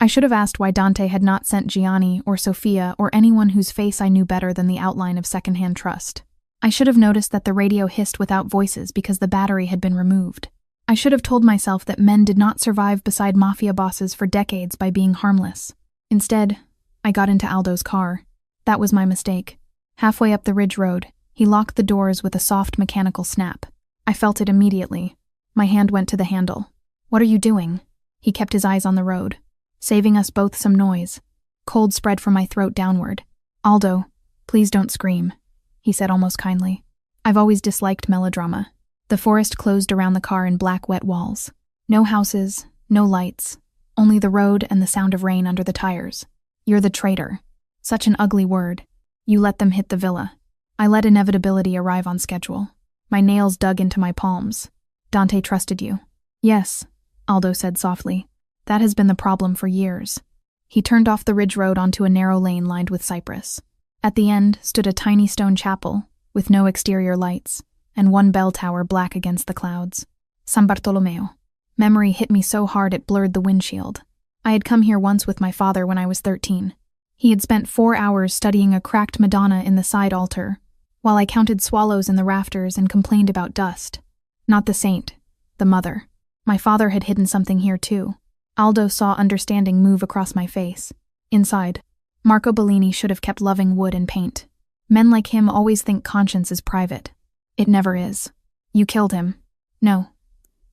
I should have asked why Dante had not sent Gianni or Sophia or anyone whose face I knew better than the outline of secondhand trust. I should have noticed that the radio hissed without voices because the battery had been removed. I should have told myself that men did not survive beside mafia bosses for decades by being harmless. Instead, I got into Aldo's car. That was my mistake. Halfway up the ridge road, he locked the doors with a soft mechanical snap. I felt it immediately. My hand went to the handle. "What are you doing?" He kept his eyes on the road, saving us both some noise. Cold spread from my throat downward. "Aldo, please don't scream," he said almost kindly. I've always disliked melodrama. The forest closed around the car in black, wet walls. No houses, no lights, only the road and the sound of rain under the tires. "You're the traitor." Such an ugly word. You let them hit the villa. I let inevitability arrive on schedule. My nails dug into my palms. "Dante trusted you." "Yes," Aldo said softly. "That has been the problem for years." He turned off the ridge road onto a narrow lane lined with cypress. At the end stood a tiny stone chapel, with no exterior lights, and one bell tower black against the clouds. San Bartolomeo. Memory hit me so hard it blurred the windshield. I had come here once with my father when I was 13. He had spent 4 hours studying a cracked Madonna in the side altar, while I counted swallows in the rafters and complained about dust. Not the saint, the mother. My father had hidden something here too. Aldo saw understanding move across my face. Inside, Marco Bellini should have kept loving wood and paint. Men like him always think conscience is private. It never is. "You killed him." "No."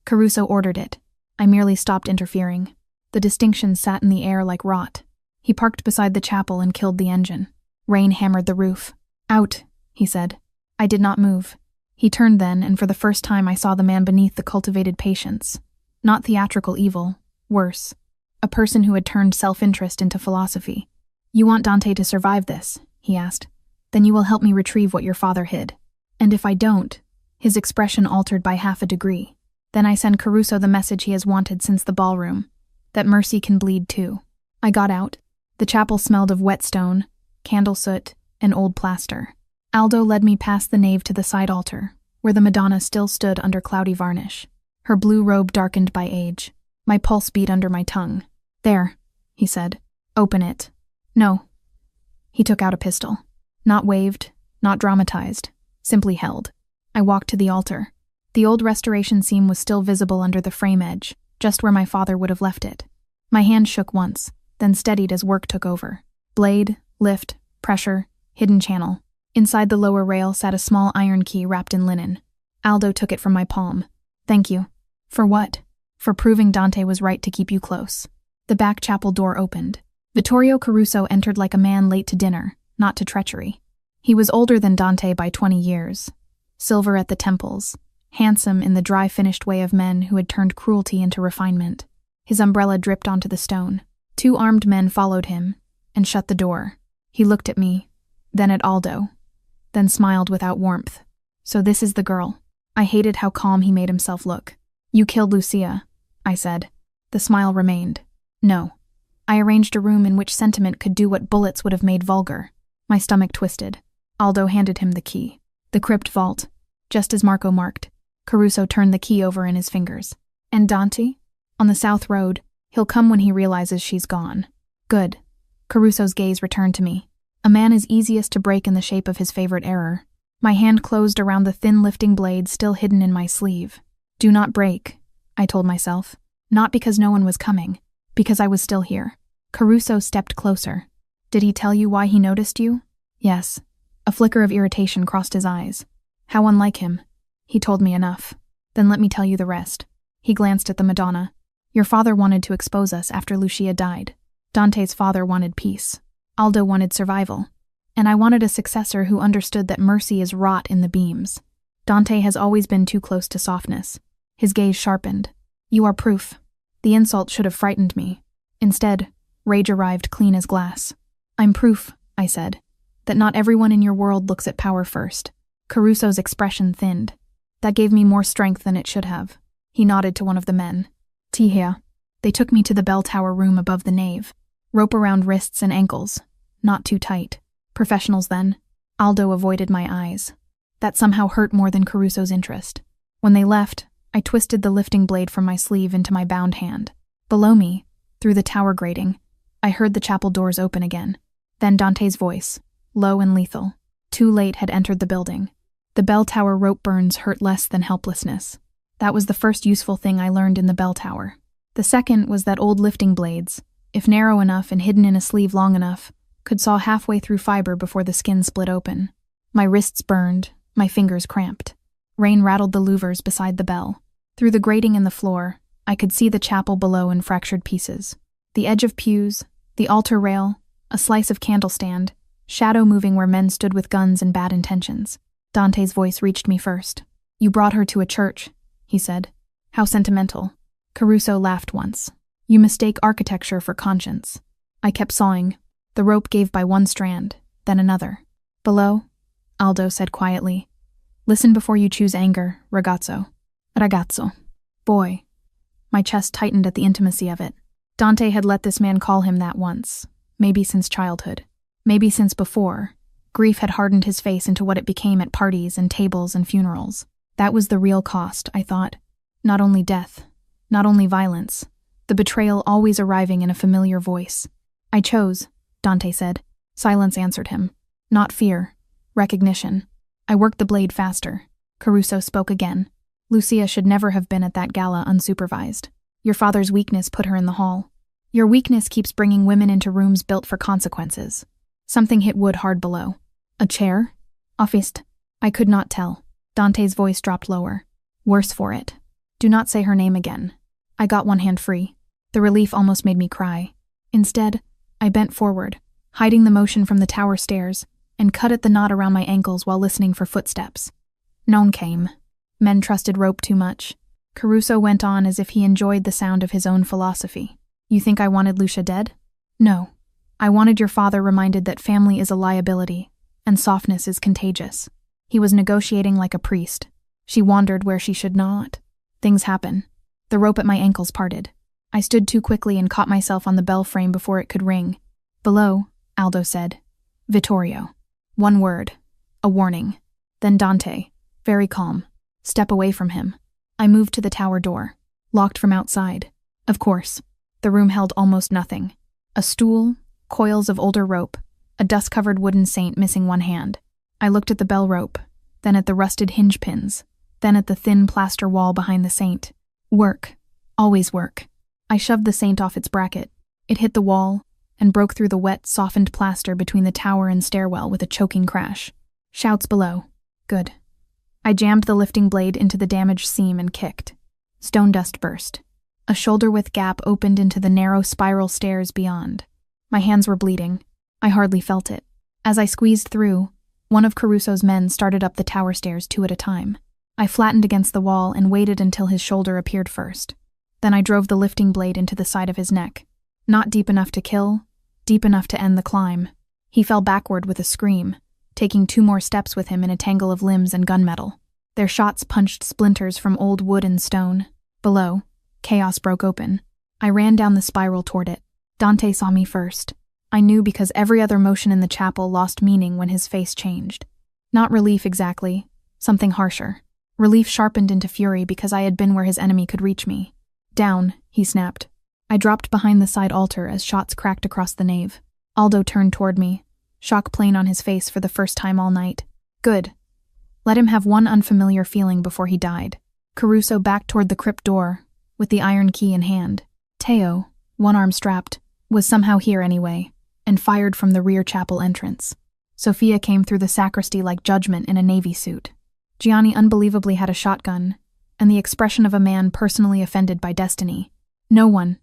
Caruso ordered it. I merely stopped interfering. The distinction sat in the air like rot. He parked beside the chapel and killed the engine. Rain hammered the roof. "Out," he said. I did not move. He turned then, and for the first time I saw the man beneath the cultivated patience. Not theatrical evil, worse. A person who had turned self-interest into philosophy. "You want Dante to survive this?" he asked. "Then you will help me retrieve what your father hid. And if I don't," his expression altered by half a degree, "then I send Caruso the message he has wanted since the ballroom, that mercy can bleed too." I got out. The chapel smelled of wet stone, candle soot, and old plaster. Aldo led me past the nave to the side altar, where the Madonna still stood under cloudy varnish, her blue robe darkened by age. My pulse beat under my tongue. "There," he said. "Open it." "No." He took out a pistol. Not waved, not dramatized, simply held. I walked to the altar. The old restoration seam was still visible under the frame edge, just where my father would have left it. My hand shook once, then steadied as work took over. Blade, lift, pressure, hidden channel. Inside the lower rail sat a small iron key wrapped in linen. Aldo took it from my palm. "Thank you." "For what?" "For proving Dante was right to keep you close." The back chapel door opened. Vittorio Caruso entered like a man late to dinner, not to treachery. He was older than Dante by 20 years. Silver at the temples, handsome in the dry-finished way of men who had turned cruelty into refinement. His umbrella dripped onto the stone. 2 armed men followed him and shut the door. He looked at me, then at Aldo, then smiled without warmth. "So this is the girl." I hated how calm he made himself look. "You killed Lucia," I said. The smile remained. "No. I arranged a room in which sentiment could do what bullets would have made vulgar." My stomach twisted. Aldo handed him the key. The crypt vault, just as Marco marked. Caruso turned the key over in his fingers. "And Dante?" "On the south road. He'll come when he realizes she's gone." "Good." Caruso's gaze returned to me. A man is easiest to break in the shape of his favorite error. My hand closed around the thin lifting blade still hidden in my sleeve. "Do not break," I told myself. Not because no one was coming, because I was still here. Caruso stepped closer. "Did he tell you why he noticed you?" "Yes." A flicker of irritation crossed his eyes. "How unlike him." "He told me enough." "Then let me tell you the rest." He glanced at the Madonna. "Your father wanted to expose us after Lucia died. Dante's father wanted peace. Aldo wanted survival. And I wanted a successor who understood that mercy is wrought in the beams. Dante has always been too close to softness." His gaze sharpened. "You are proof." The insult should have frightened me. Instead, rage arrived clean as glass. "I'm proof," I said, "that not everyone in your world looks at power first." Caruso's expression thinned. That gave me more strength than it should have. He nodded to one of the men. "Tea here." They took me to the bell tower room above the nave. Rope around wrists and ankles. Not too tight. Professionals then. Aldo avoided my eyes. That somehow hurt more than Caruso's interest. When they left, I twisted the lifting blade from my sleeve into my bound hand. Below me, through the tower grating, I heard the chapel doors open again. Then Dante's voice, low and lethal. Too late had entered the building. The bell tower rope burns hurt less than helplessness. That was the first useful thing I learned in the bell tower. The second was that old lifting blades, if narrow enough and hidden in a sleeve long enough, could saw halfway through fiber before the skin split open. My wrists burned, my fingers cramped. Rain rattled the louvers beside the bell. Through the grating in the floor, I could see the chapel below in fractured pieces. The edge of pews, the altar rail, a slice of candle stand, shadow moving where men stood with guns and bad intentions. Dante's voice reached me first. "You brought her to a church," he said. "How sentimental." Caruso laughed once. "You mistake architecture for conscience." I kept sawing. The rope gave by one strand, then another. "Below," Aldo said quietly. "Listen before you choose anger, ragazzo." Ragazzo. Boy. My chest tightened at the intimacy of it. Dante had let this man call him that once, maybe since childhood, maybe since before. Grief had hardened his face into what it became at parties and tables and funerals. That was the real cost, I thought. Not only death, not only violence, the betrayal always arriving in a familiar voice. "I chose," Dante said. Silence answered him. Not fear, recognition. I worked the blade faster. Caruso spoke again. "Lucia should never have been at that gala unsupervised. Your father's weakness put her in the hall. Your weakness keeps bringing women into rooms built for consequences." Something hit wood hard below. "A chair? Offist?" I could not tell. Dante's voice dropped lower. "Worse for it. Do not say her name again." I got one hand free. The relief almost made me cry. Instead, I bent forward, hiding the motion from the tower stairs, and cut at the knot around my ankles while listening for footsteps. None came. Men trusted rope too much. Caruso went on as if he enjoyed the sound of his own philosophy. You think I wanted Lucia dead? No. I wanted your father reminded that family is a liability, and softness is contagious. He was negotiating like a priest. She wandered where she should not. Things happen. The rope at my ankles parted. I stood too quickly and caught myself on the bell frame before it could ring. Below, Aldo said. Vittorio. One word. A warning. Then Dante, very calm. Step away from him. I moved to the tower door. Locked from outside. Of course. The room held almost nothing. A stool, coils of older rope, a dust-covered wooden saint missing one hand. I looked at the bell rope, then at the rusted hinge pins, then at the thin plaster wall behind the saint. Work. Always work. I shoved the saint off its bracket. It hit the wall and broke through the wet, softened plaster between the tower and stairwell with a choking crash. Shouts below. Good. I jammed the lifting blade into the damaged seam and kicked. Stone dust burst. A shoulder-width gap opened into the narrow spiral stairs beyond. My hands were bleeding. I hardly felt it. As I squeezed through, one of Caruso's men started up the tower stairs 2 at a time. I flattened against the wall and waited until his shoulder appeared first. Then I drove the lifting blade into the side of his neck. Not deep enough to kill, deep enough to end the climb. He fell backward with a scream, taking 2 more steps with him in a tangle of limbs and gunmetal. Their shots punched splinters from old wood and stone. Below, chaos broke open. I ran down the spiral toward it. Dante saw me first. I knew because every other motion in the chapel lost meaning when his face changed. Not relief exactly, something harsher. Relief sharpened into fury because I had been where his enemy could reach me. Down, he snapped. I dropped behind the side altar as shots cracked across the nave. Aldo turned toward me, shock plain on his face for the first time all night. Good. Let him have one unfamiliar feeling before he died. Caruso backed toward the crypt door, with the iron key in hand. Teo, one arm strapped, was somehow here anyway, and fired from the rear chapel entrance. Sophia came through the sacristy like Judgment in a navy suit. Gianni unbelievably had a shotgun, and the expression of a man personally offended by destiny. No one,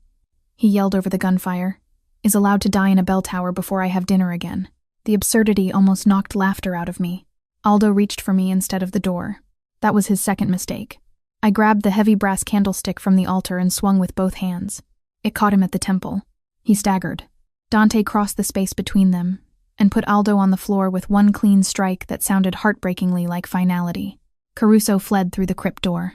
he yelled over the gunfire, is allowed to die in a bell tower before I have dinner again. The absurdity almost knocked laughter out of me. Aldo reached for me instead of the door. That was his second mistake. I grabbed the heavy brass candlestick from the altar and swung with both hands. It caught him at the temple. He staggered. Dante crossed the space between them and put Aldo on the floor with one clean strike that sounded heartbreakingly like finality. Caruso fled through the crypt door.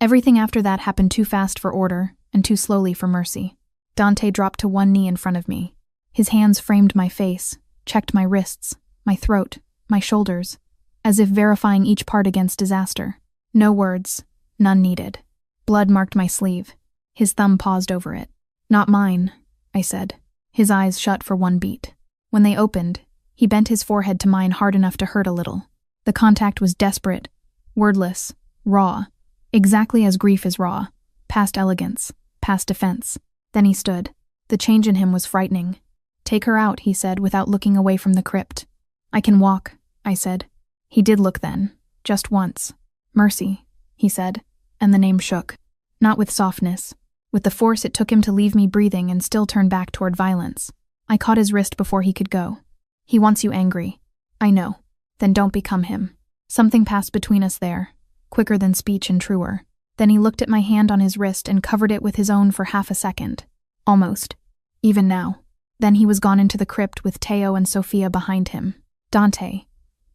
Everything after that happened too fast for order and too slowly for mercy. Dante dropped to one knee in front of me. His hands framed my face, checked my wrists, my throat, my shoulders, as if verifying each part against disaster. No words, none needed. Blood marked my sleeve. His thumb paused over it. Not mine, I said. His eyes shut for one beat. When they opened, he bent his forehead to mine hard enough to hurt a little. The contact was desperate, wordless, raw, exactly as grief is raw, past elegance, past defense. Then he stood. The change in him was frightening. Take her out, he said, without looking away from the crypt. I can walk, I said. He did look then, just once. Mercy, he said, and the name shook. Not with softness, with the force it took him to leave me breathing and still turn back toward violence. I caught his wrist before he could go. He wants you angry. I know. Then don't become him. Something passed between us there, quicker than speech and truer. Then he looked at my hand on his wrist and covered it with his own for half a second. Almost. Even now. Then he was gone into the crypt with Teo and Sophia behind him. Dante.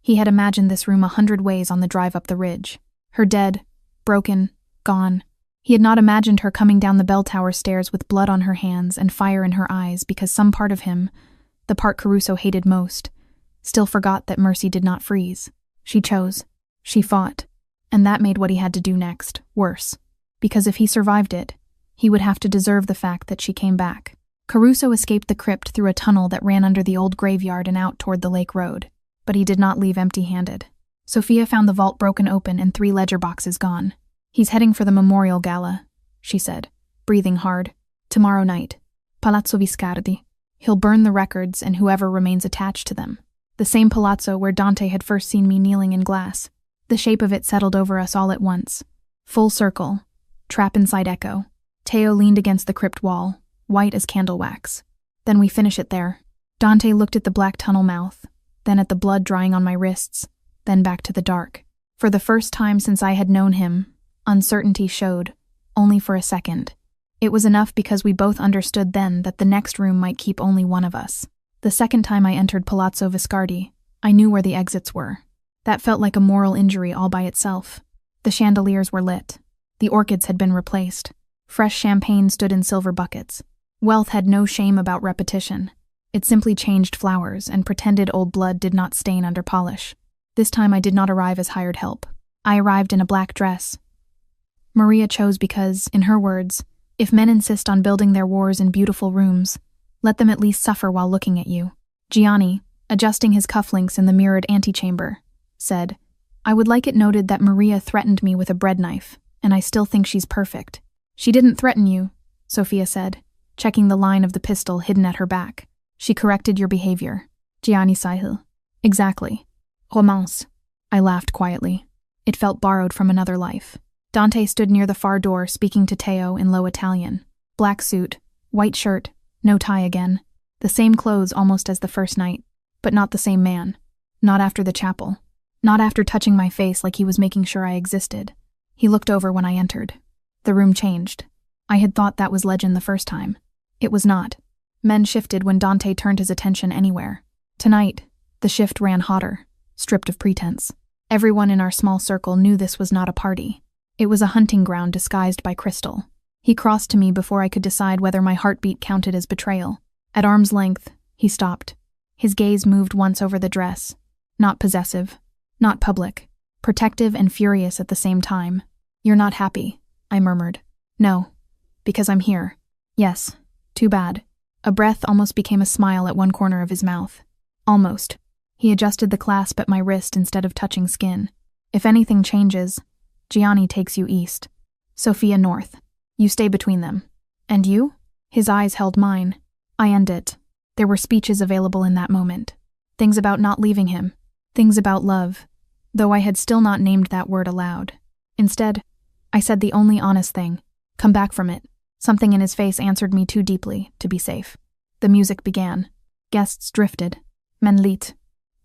He had imagined this room 100 ways on the drive up the ridge. Her dead, broken, gone. He had not imagined her coming down the bell tower stairs with blood on her hands and fire in her eyes because some part of him, the part Caruso hated most, still forgot that mercy did not freeze. She chose. She fought. And that made what he had to do next worse. Because if he survived it, he would have to deserve the fact that she came back. Caruso escaped the crypt through a tunnel that ran under the old graveyard and out toward the lake road. But he did not leave empty-handed. Sophia found the vault broken open and 3 ledger boxes gone. He's heading for the memorial gala, she said, breathing hard. Tomorrow night. Palazzo Viscardi. He'll burn the records and whoever remains attached to them. The same palazzo where Dante had first seen me kneeling in glass. The shape of it settled over us all at once. Full circle. Trap inside echo. Teo leaned against the crypt wall, white as candle wax. Then we finish it there. Dante looked at the black tunnel mouth, then at the blood drying on my wrists, then back to the dark. For the first time since I had known him, uncertainty showed, only for a second. It was enough because we both understood then that the next room might keep only one of us. The second time I entered Palazzo Viscardi, I knew where the exits were. That felt like a moral injury all by itself. The chandeliers were lit. The orchids had been replaced. Fresh champagne stood in silver buckets. Wealth had no shame about repetition. It simply changed flowers and pretended old blood did not stain under polish. This time I did not arrive as hired help. I arrived in a black dress. Maria chose because, in her words, if men insist on building their wars in beautiful rooms, let them at least suffer while looking at you. Gianni, adjusting his cufflinks in the mirrored antechamber, said, I would like it noted that Maria threatened me with a bread knife, and I still think she's perfect. She didn't threaten you, Sophia said, checking the line of the pistol hidden at her back. She corrected your behavior. Gianni Sahil. Exactly. Romance. I laughed quietly. It felt borrowed from another life. Dante stood near the far door speaking to Teo in low Italian. Black suit, white shirt, no tie again. The same clothes almost as the first night, but not the same man. Not after the chapel. Not after touching my face like he was making sure I existed. He looked over when I entered. The room changed. I had thought that was legend the first time. It was not. Men shifted when Dante turned his attention anywhere. Tonight, the shift ran hotter, stripped of pretense. Everyone in our small circle knew this was not a party. It was a hunting ground disguised by crystal. He crossed to me before I could decide whether my heartbeat counted as betrayal. At arm's length, he stopped. His gaze moved once over the dress. Not possessive. Not public. Protective and furious at the same time. You're not happy, I murmured. No. Because I'm here. Yes. Too bad. A breath almost became a smile at one corner of his mouth. Almost. He adjusted the clasp at my wrist instead of touching skin. If anything changes, Gianni takes you east. Sophia north. You stay between them. And you? His eyes held mine. I end it. There were speeches available in that moment. Things about not leaving him. Things about love. Though I had still not named that word aloud. Instead, I said the only honest thing. Come back from it. Something in his face answered me too deeply to be safe. The music began. Guests drifted. Men lit.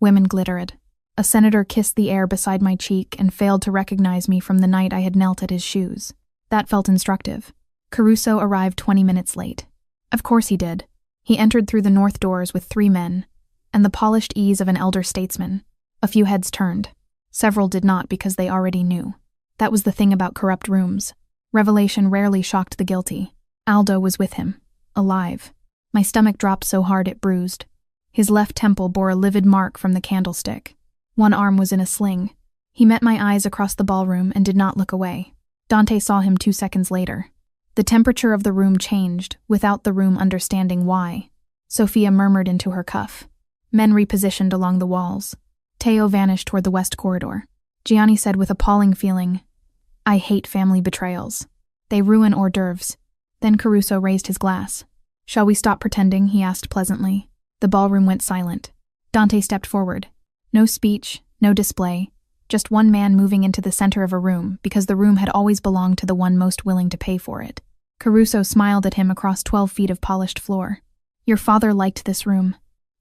Women glittered. A senator kissed the air beside my cheek and failed to recognize me from the night I had knelt at his shoes. That felt instructive. Caruso arrived 20 minutes late. Of course he did. He entered through the north doors with 3 men, and the polished ease of an elder statesman. A few heads turned. Several did not because they already knew. That was the thing about corrupt rooms. Revelation rarely shocked the guilty. Aldo was with him, alive. My stomach dropped so hard it bruised. His left temple bore a livid mark from the candlestick. One arm was in a sling. He met my eyes across the ballroom and did not look away. Dante saw him 2 seconds later. The temperature of the room changed, without the room understanding why. Sophia murmured into her cuff. Men repositioned along the walls. Teo vanished toward the west corridor. Gianni said with appalling feeling, I hate family betrayals. They ruin hors d'oeuvres. Then Caruso raised his glass. Shall we stop pretending? He asked pleasantly. The ballroom went silent. Dante stepped forward. No speech, no display, just one man moving into the center of a room because the room had always belonged to the one most willing to pay for it. Caruso smiled at him across 12 feet of polished floor. Your father liked this room.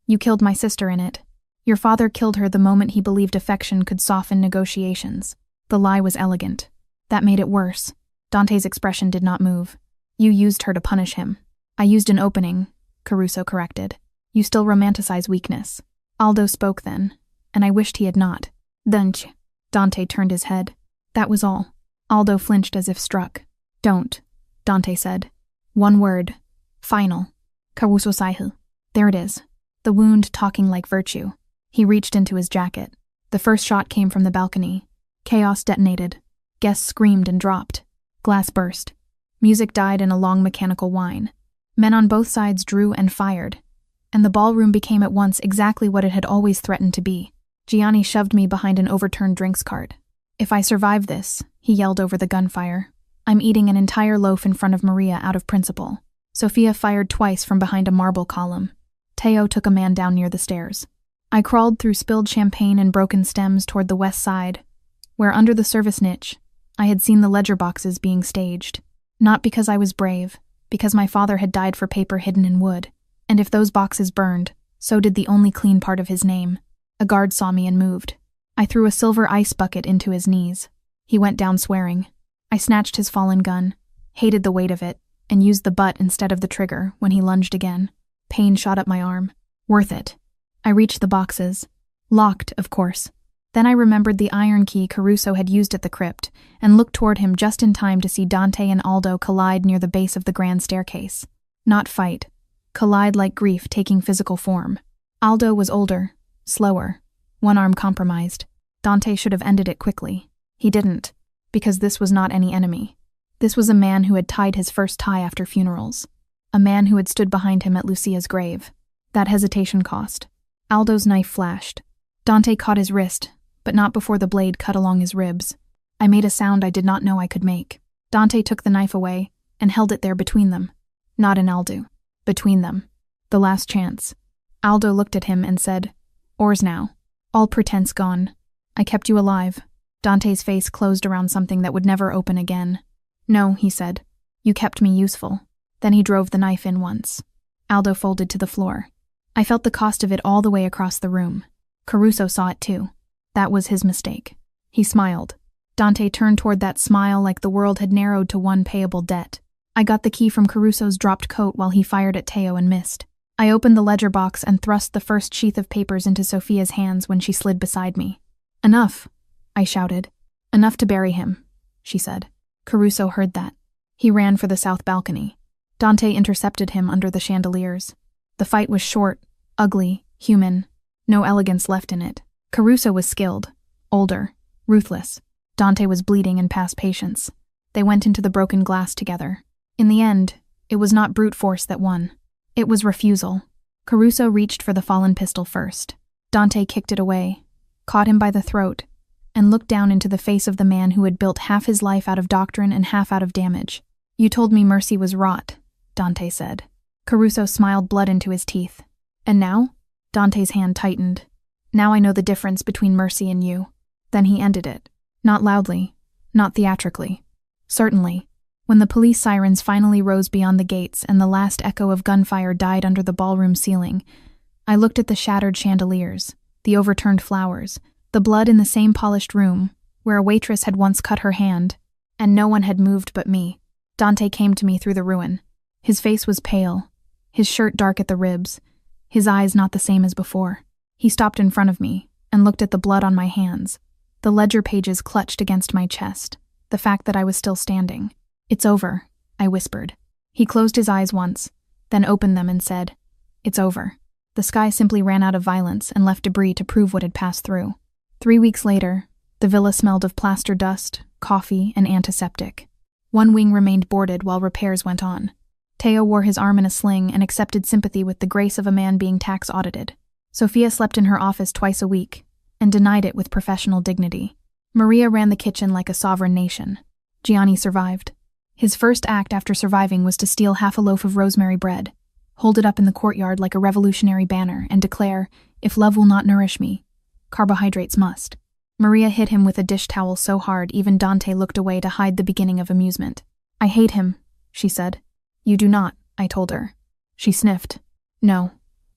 You killed my sister in it. Your father killed her the moment he believed affection could soften negotiations. The lie was elegant. That made it worse. Dante's expression did not move. You used her to punish him. I used an opening, Caruso corrected. You still romanticize weakness. Aldo spoke then, and I wished he had not. Dunch. Dante turned his head. That was all. Aldo flinched as if struck. Don't, Dante said. One word. Final. Caruso Sahil. There it is. The wound talking like virtue. He reached into his jacket. The first shot came from the balcony. Chaos detonated. Guests screamed and dropped. Glass burst. Music died in a long mechanical whine. Men on both sides drew and fired. And the ballroom became at once exactly what it had always threatened to be. Gianni shoved me behind an overturned drinks cart. If I survive this, he yelled over the gunfire, I'm eating an entire loaf in front of Maria out of principle. Sophia fired twice from behind a marble column. Teo took a man down near the stairs. I crawled through spilled champagne and broken stems toward the west side, where under the service niche, I had seen the ledger boxes being staged. Not because I was brave, because my father had died for paper hidden in wood. And if those boxes burned, so did the only clean part of his name. A guard saw me and moved. I threw a silver ice bucket into his knees. He went down swearing. I snatched his fallen gun, hated the weight of it, and used the butt instead of the trigger when he lunged again. Pain shot up my arm. Worth it. I reached the boxes. Locked, of course. Then I remembered the iron key Caruso had used at the crypt, and looked toward him just in time to see Dante and Aldo collide near the base of the grand staircase. Not fight. Collide like grief taking physical form. Aldo was older, slower, one arm compromised. Dante should have ended it quickly. He didn't, because this was not any enemy. This was a man who had tied his first tie after funerals. A man who had stood behind him at Lucia's grave. That hesitation cost. Aldo's knife flashed. Dante caught his wrist, but not before the blade cut along his ribs. I made a sound I did not know I could make. Dante took the knife away and held it there between them. Not in Aldo. Between them. The last chance. Aldo looked at him and said, "Ours now. All pretense gone. I kept you alive." Dante's face closed around something that would never open again. "No," he said. "You kept me useful." Then he drove the knife in once. Aldo folded to the floor. I felt the cost of it all the way across the room. Caruso saw it too. That was his mistake. He smiled. Dante turned toward that smile like the world had narrowed to one payable debt. I got the key from Caruso's dropped coat while he fired at Teo and missed. I opened the ledger box and thrust the first sheath of papers into Sophia's hands when she slid beside me. "Enough," I shouted. "Enough to bury him," she said. Caruso heard that. He ran for the south balcony. Dante intercepted him under the chandeliers. The fight was short, ugly, human. No elegance left in it. Caruso was skilled, older, ruthless. Dante was bleeding and past patience. They went into the broken glass together. In the end, it was not brute force that won. It was refusal. Caruso reached for the fallen pistol first. Dante kicked it away, caught him by the throat, and looked down into the face of the man who had built half his life out of doctrine and half out of damage. "You told me mercy was rot," Dante said. Caruso smiled blood into his teeth. "And now?" Dante's hand tightened. "Now I know the difference between mercy and you." Then he ended it. Not loudly, not theatrically. Certainly, when the police sirens finally rose beyond the gates and the last echo of gunfire died under the ballroom ceiling, I looked at the shattered chandeliers, the overturned flowers, the blood in the same polished room, where a waitress had once cut her hand, and no one had moved but me. Dante came to me through the ruin. His face was pale, his shirt dark at the ribs, his eyes not the same as before. He stopped in front of me and looked at the blood on my hands. The ledger pages clutched against my chest, the fact that I was still standing. "It's over," I whispered. He closed his eyes once, then opened them and said, "It's over." The sky simply ran out of violence and left debris to prove what had passed through. 3 weeks later, the villa smelled of plaster dust, coffee, and antiseptic. One wing remained boarded while repairs went on. Teo wore his arm in a sling and accepted sympathy with the grace of a man being tax audited. Sophia slept in her office twice a week, and denied it with professional dignity. Maria ran the kitchen like a sovereign nation. Gianni survived. His first act after surviving was to steal half a loaf of rosemary bread, hold it up in the courtyard like a revolutionary banner, and declare, "If love will not nourish me, carbohydrates must." Maria hit him with a dish towel so hard even Dante looked away to hide the beginning of amusement. "I hate him," she said. "You do not," I told her. She sniffed. "No,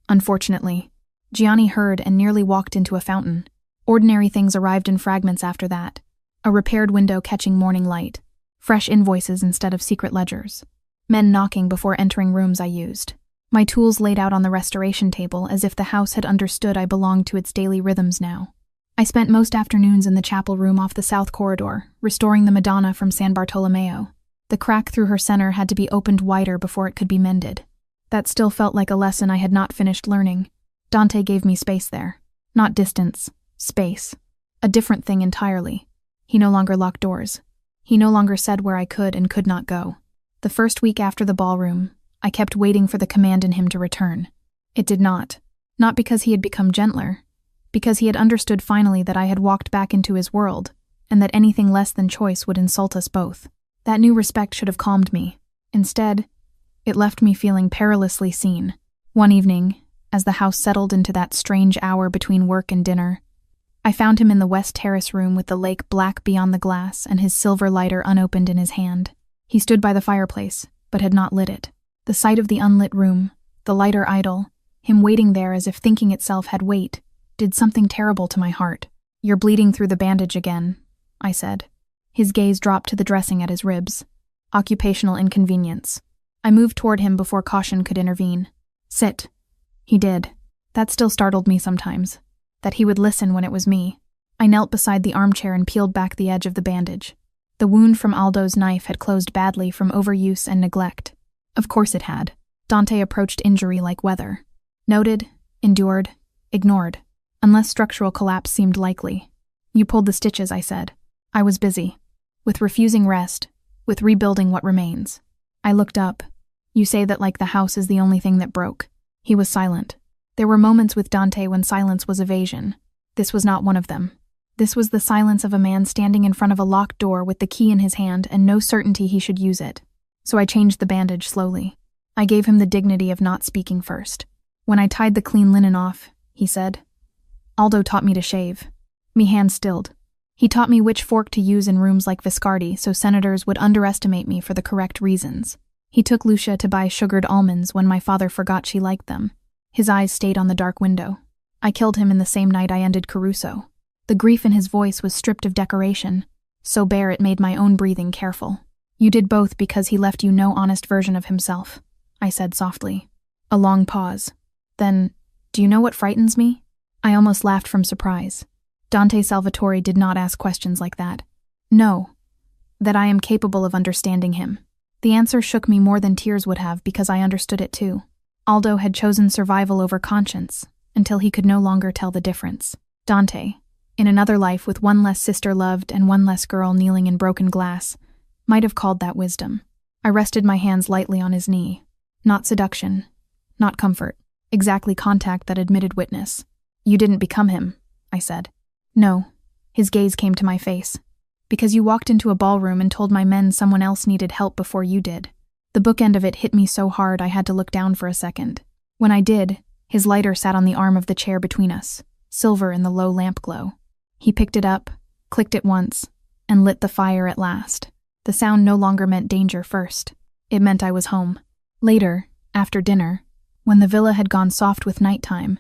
unfortunately." Gianni heard and nearly walked into a fountain. Ordinary things arrived in fragments after that. A repaired window catching morning light. Fresh invoices instead of secret ledgers. Men knocking before entering rooms I used. My tools laid out on the restoration table as if the house had understood I belonged to its daily rhythms now. I spent most afternoons in the chapel room off the south corridor, restoring the Madonna from San Bartolomeo. The crack through her center had to be opened wider before it could be mended. That still felt like a lesson I had not finished learning. Dante gave me space there. Not distance, space. A different thing entirely. He no longer locked doors. He no longer said where I could and could not go. The first week after the ballroom, I kept waiting for the command in him to return. It did not. Not because he had become gentler. Because he had understood finally that I had walked back into his world, and that anything less than choice would insult us both. That new respect should have calmed me. Instead, it left me feeling perilously seen. One evening, as the house settled into that strange hour between work and dinner, I found him in the West Terrace room with the lake black beyond the glass and his silver lighter unopened in his hand. He stood by the fireplace, but had not lit it. The sight of the unlit room, the lighter idle, him waiting there as if thinking itself had weight, did something terrible to my heart. "You're bleeding through the bandage again," I said. His gaze dropped to the dressing at his ribs. "Occupational inconvenience." I moved toward him before caution could intervene. "Sit." He did. That still startled me sometimes, that he would listen when it was me. I knelt beside the armchair and peeled back the edge of the bandage. The wound from Aldo's knife had closed badly from overuse and neglect. Of course it had. Dante approached injury like weather. Noted, endured, ignored, unless structural collapse seemed likely. "You pulled the stitches," I said. "I was busy. With refusing rest, with rebuilding what remains." I looked up. "You say that like the house is the only thing that broke." He was silent. There were moments with Dante when silence was evasion. This was not one of them. This was the silence of a man standing in front of a locked door with the key in his hand and no certainty he should use it. So I changed the bandage slowly. I gave him the dignity of not speaking first. "When I tied the clean linen off," he said, "Aldo taught me to shave." Me hand stilled. He taught me which fork to use in rooms like Viscardi so senators would underestimate me for the correct reasons. He took Lucia to buy sugared almonds when my father forgot she liked them. His eyes stayed on the dark window. I killed him in the same night I ended Caruso. The grief in his voice was stripped of decoration, so bare it made my own breathing careful. "You did both because he left you no honest version of himself," I said softly. A long pause. Then, "Do you know what frightens me?" I almost laughed from surprise. Dante Salvatore did not ask questions like that. "No, that I am capable of understanding him." The answer shook me more than tears would have because I understood it too. Aldo had chosen survival over conscience until he could no longer tell the difference. Dante, in another life with one less sister loved and one less girl kneeling in broken glass, might have called that wisdom. I rested my hands lightly on his knee. Not seduction, not comfort, exactly contact that admitted witness. "You didn't become him," I said. "No." His gaze came to my face. "Because you walked into a ballroom and told my men someone else needed help before you did." The bookend of it hit me so hard I had to look down for a second. When I did, his lighter sat on the arm of the chair between us, silver in the low lamp glow. He picked it up, clicked it once, and lit the fire at last. The sound no longer meant danger first. It meant I was home. Later, after dinner, when the villa had gone soft with nighttime,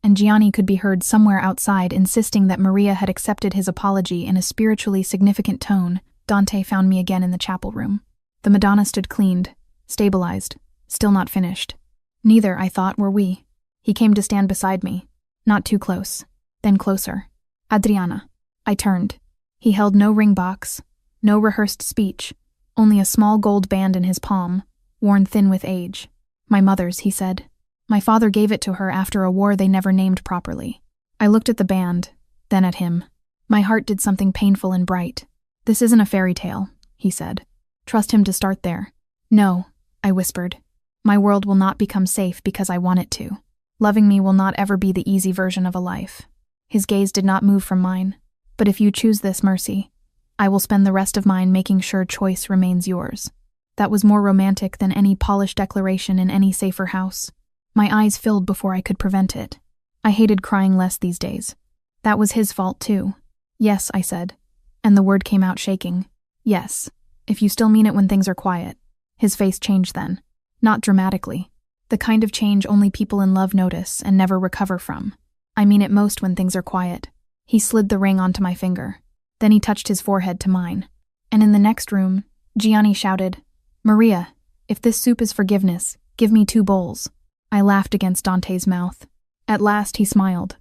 and Gianni could be heard somewhere outside insisting that Maria had accepted his apology in a spiritually significant tone, Dante found me again in the chapel room. The Madonna stood cleaned, stabilized, still not finished. Neither, I thought, were we. He came to stand beside me, not too close, then closer. "Adriana." I turned. He held no ring box, no rehearsed speech, only a small gold band in his palm, worn thin with age. "My mother's," he said. "My father gave it to her after a war they never named properly." I looked at the band, then at him. My heart did something painful and bright. "This isn't a fairy tale," he said. "Trust him to start there." "No," I whispered. "My world will not become safe because I want it to. Loving me will not ever be the easy version of a life." His gaze did not move from mine. "But if you choose this, Mercy, I will spend the rest of mine making sure choice remains yours." That was more romantic than any polished declaration in any safer house. My eyes filled before I could prevent it. I hated crying less these days. That was his fault too. "Yes," I said, and the word came out shaking. "Yes, if you still mean it when things are quiet." His face changed then. Not dramatically. The kind of change only people in love notice and never recover from. "I mean it most when things are quiet." He slid the ring onto my finger. Then he touched his forehead to mine. And in the next room, Gianni shouted, "Maria, if this soup is forgiveness, give me 2 bowls." I laughed against Dante's mouth. At last he smiled.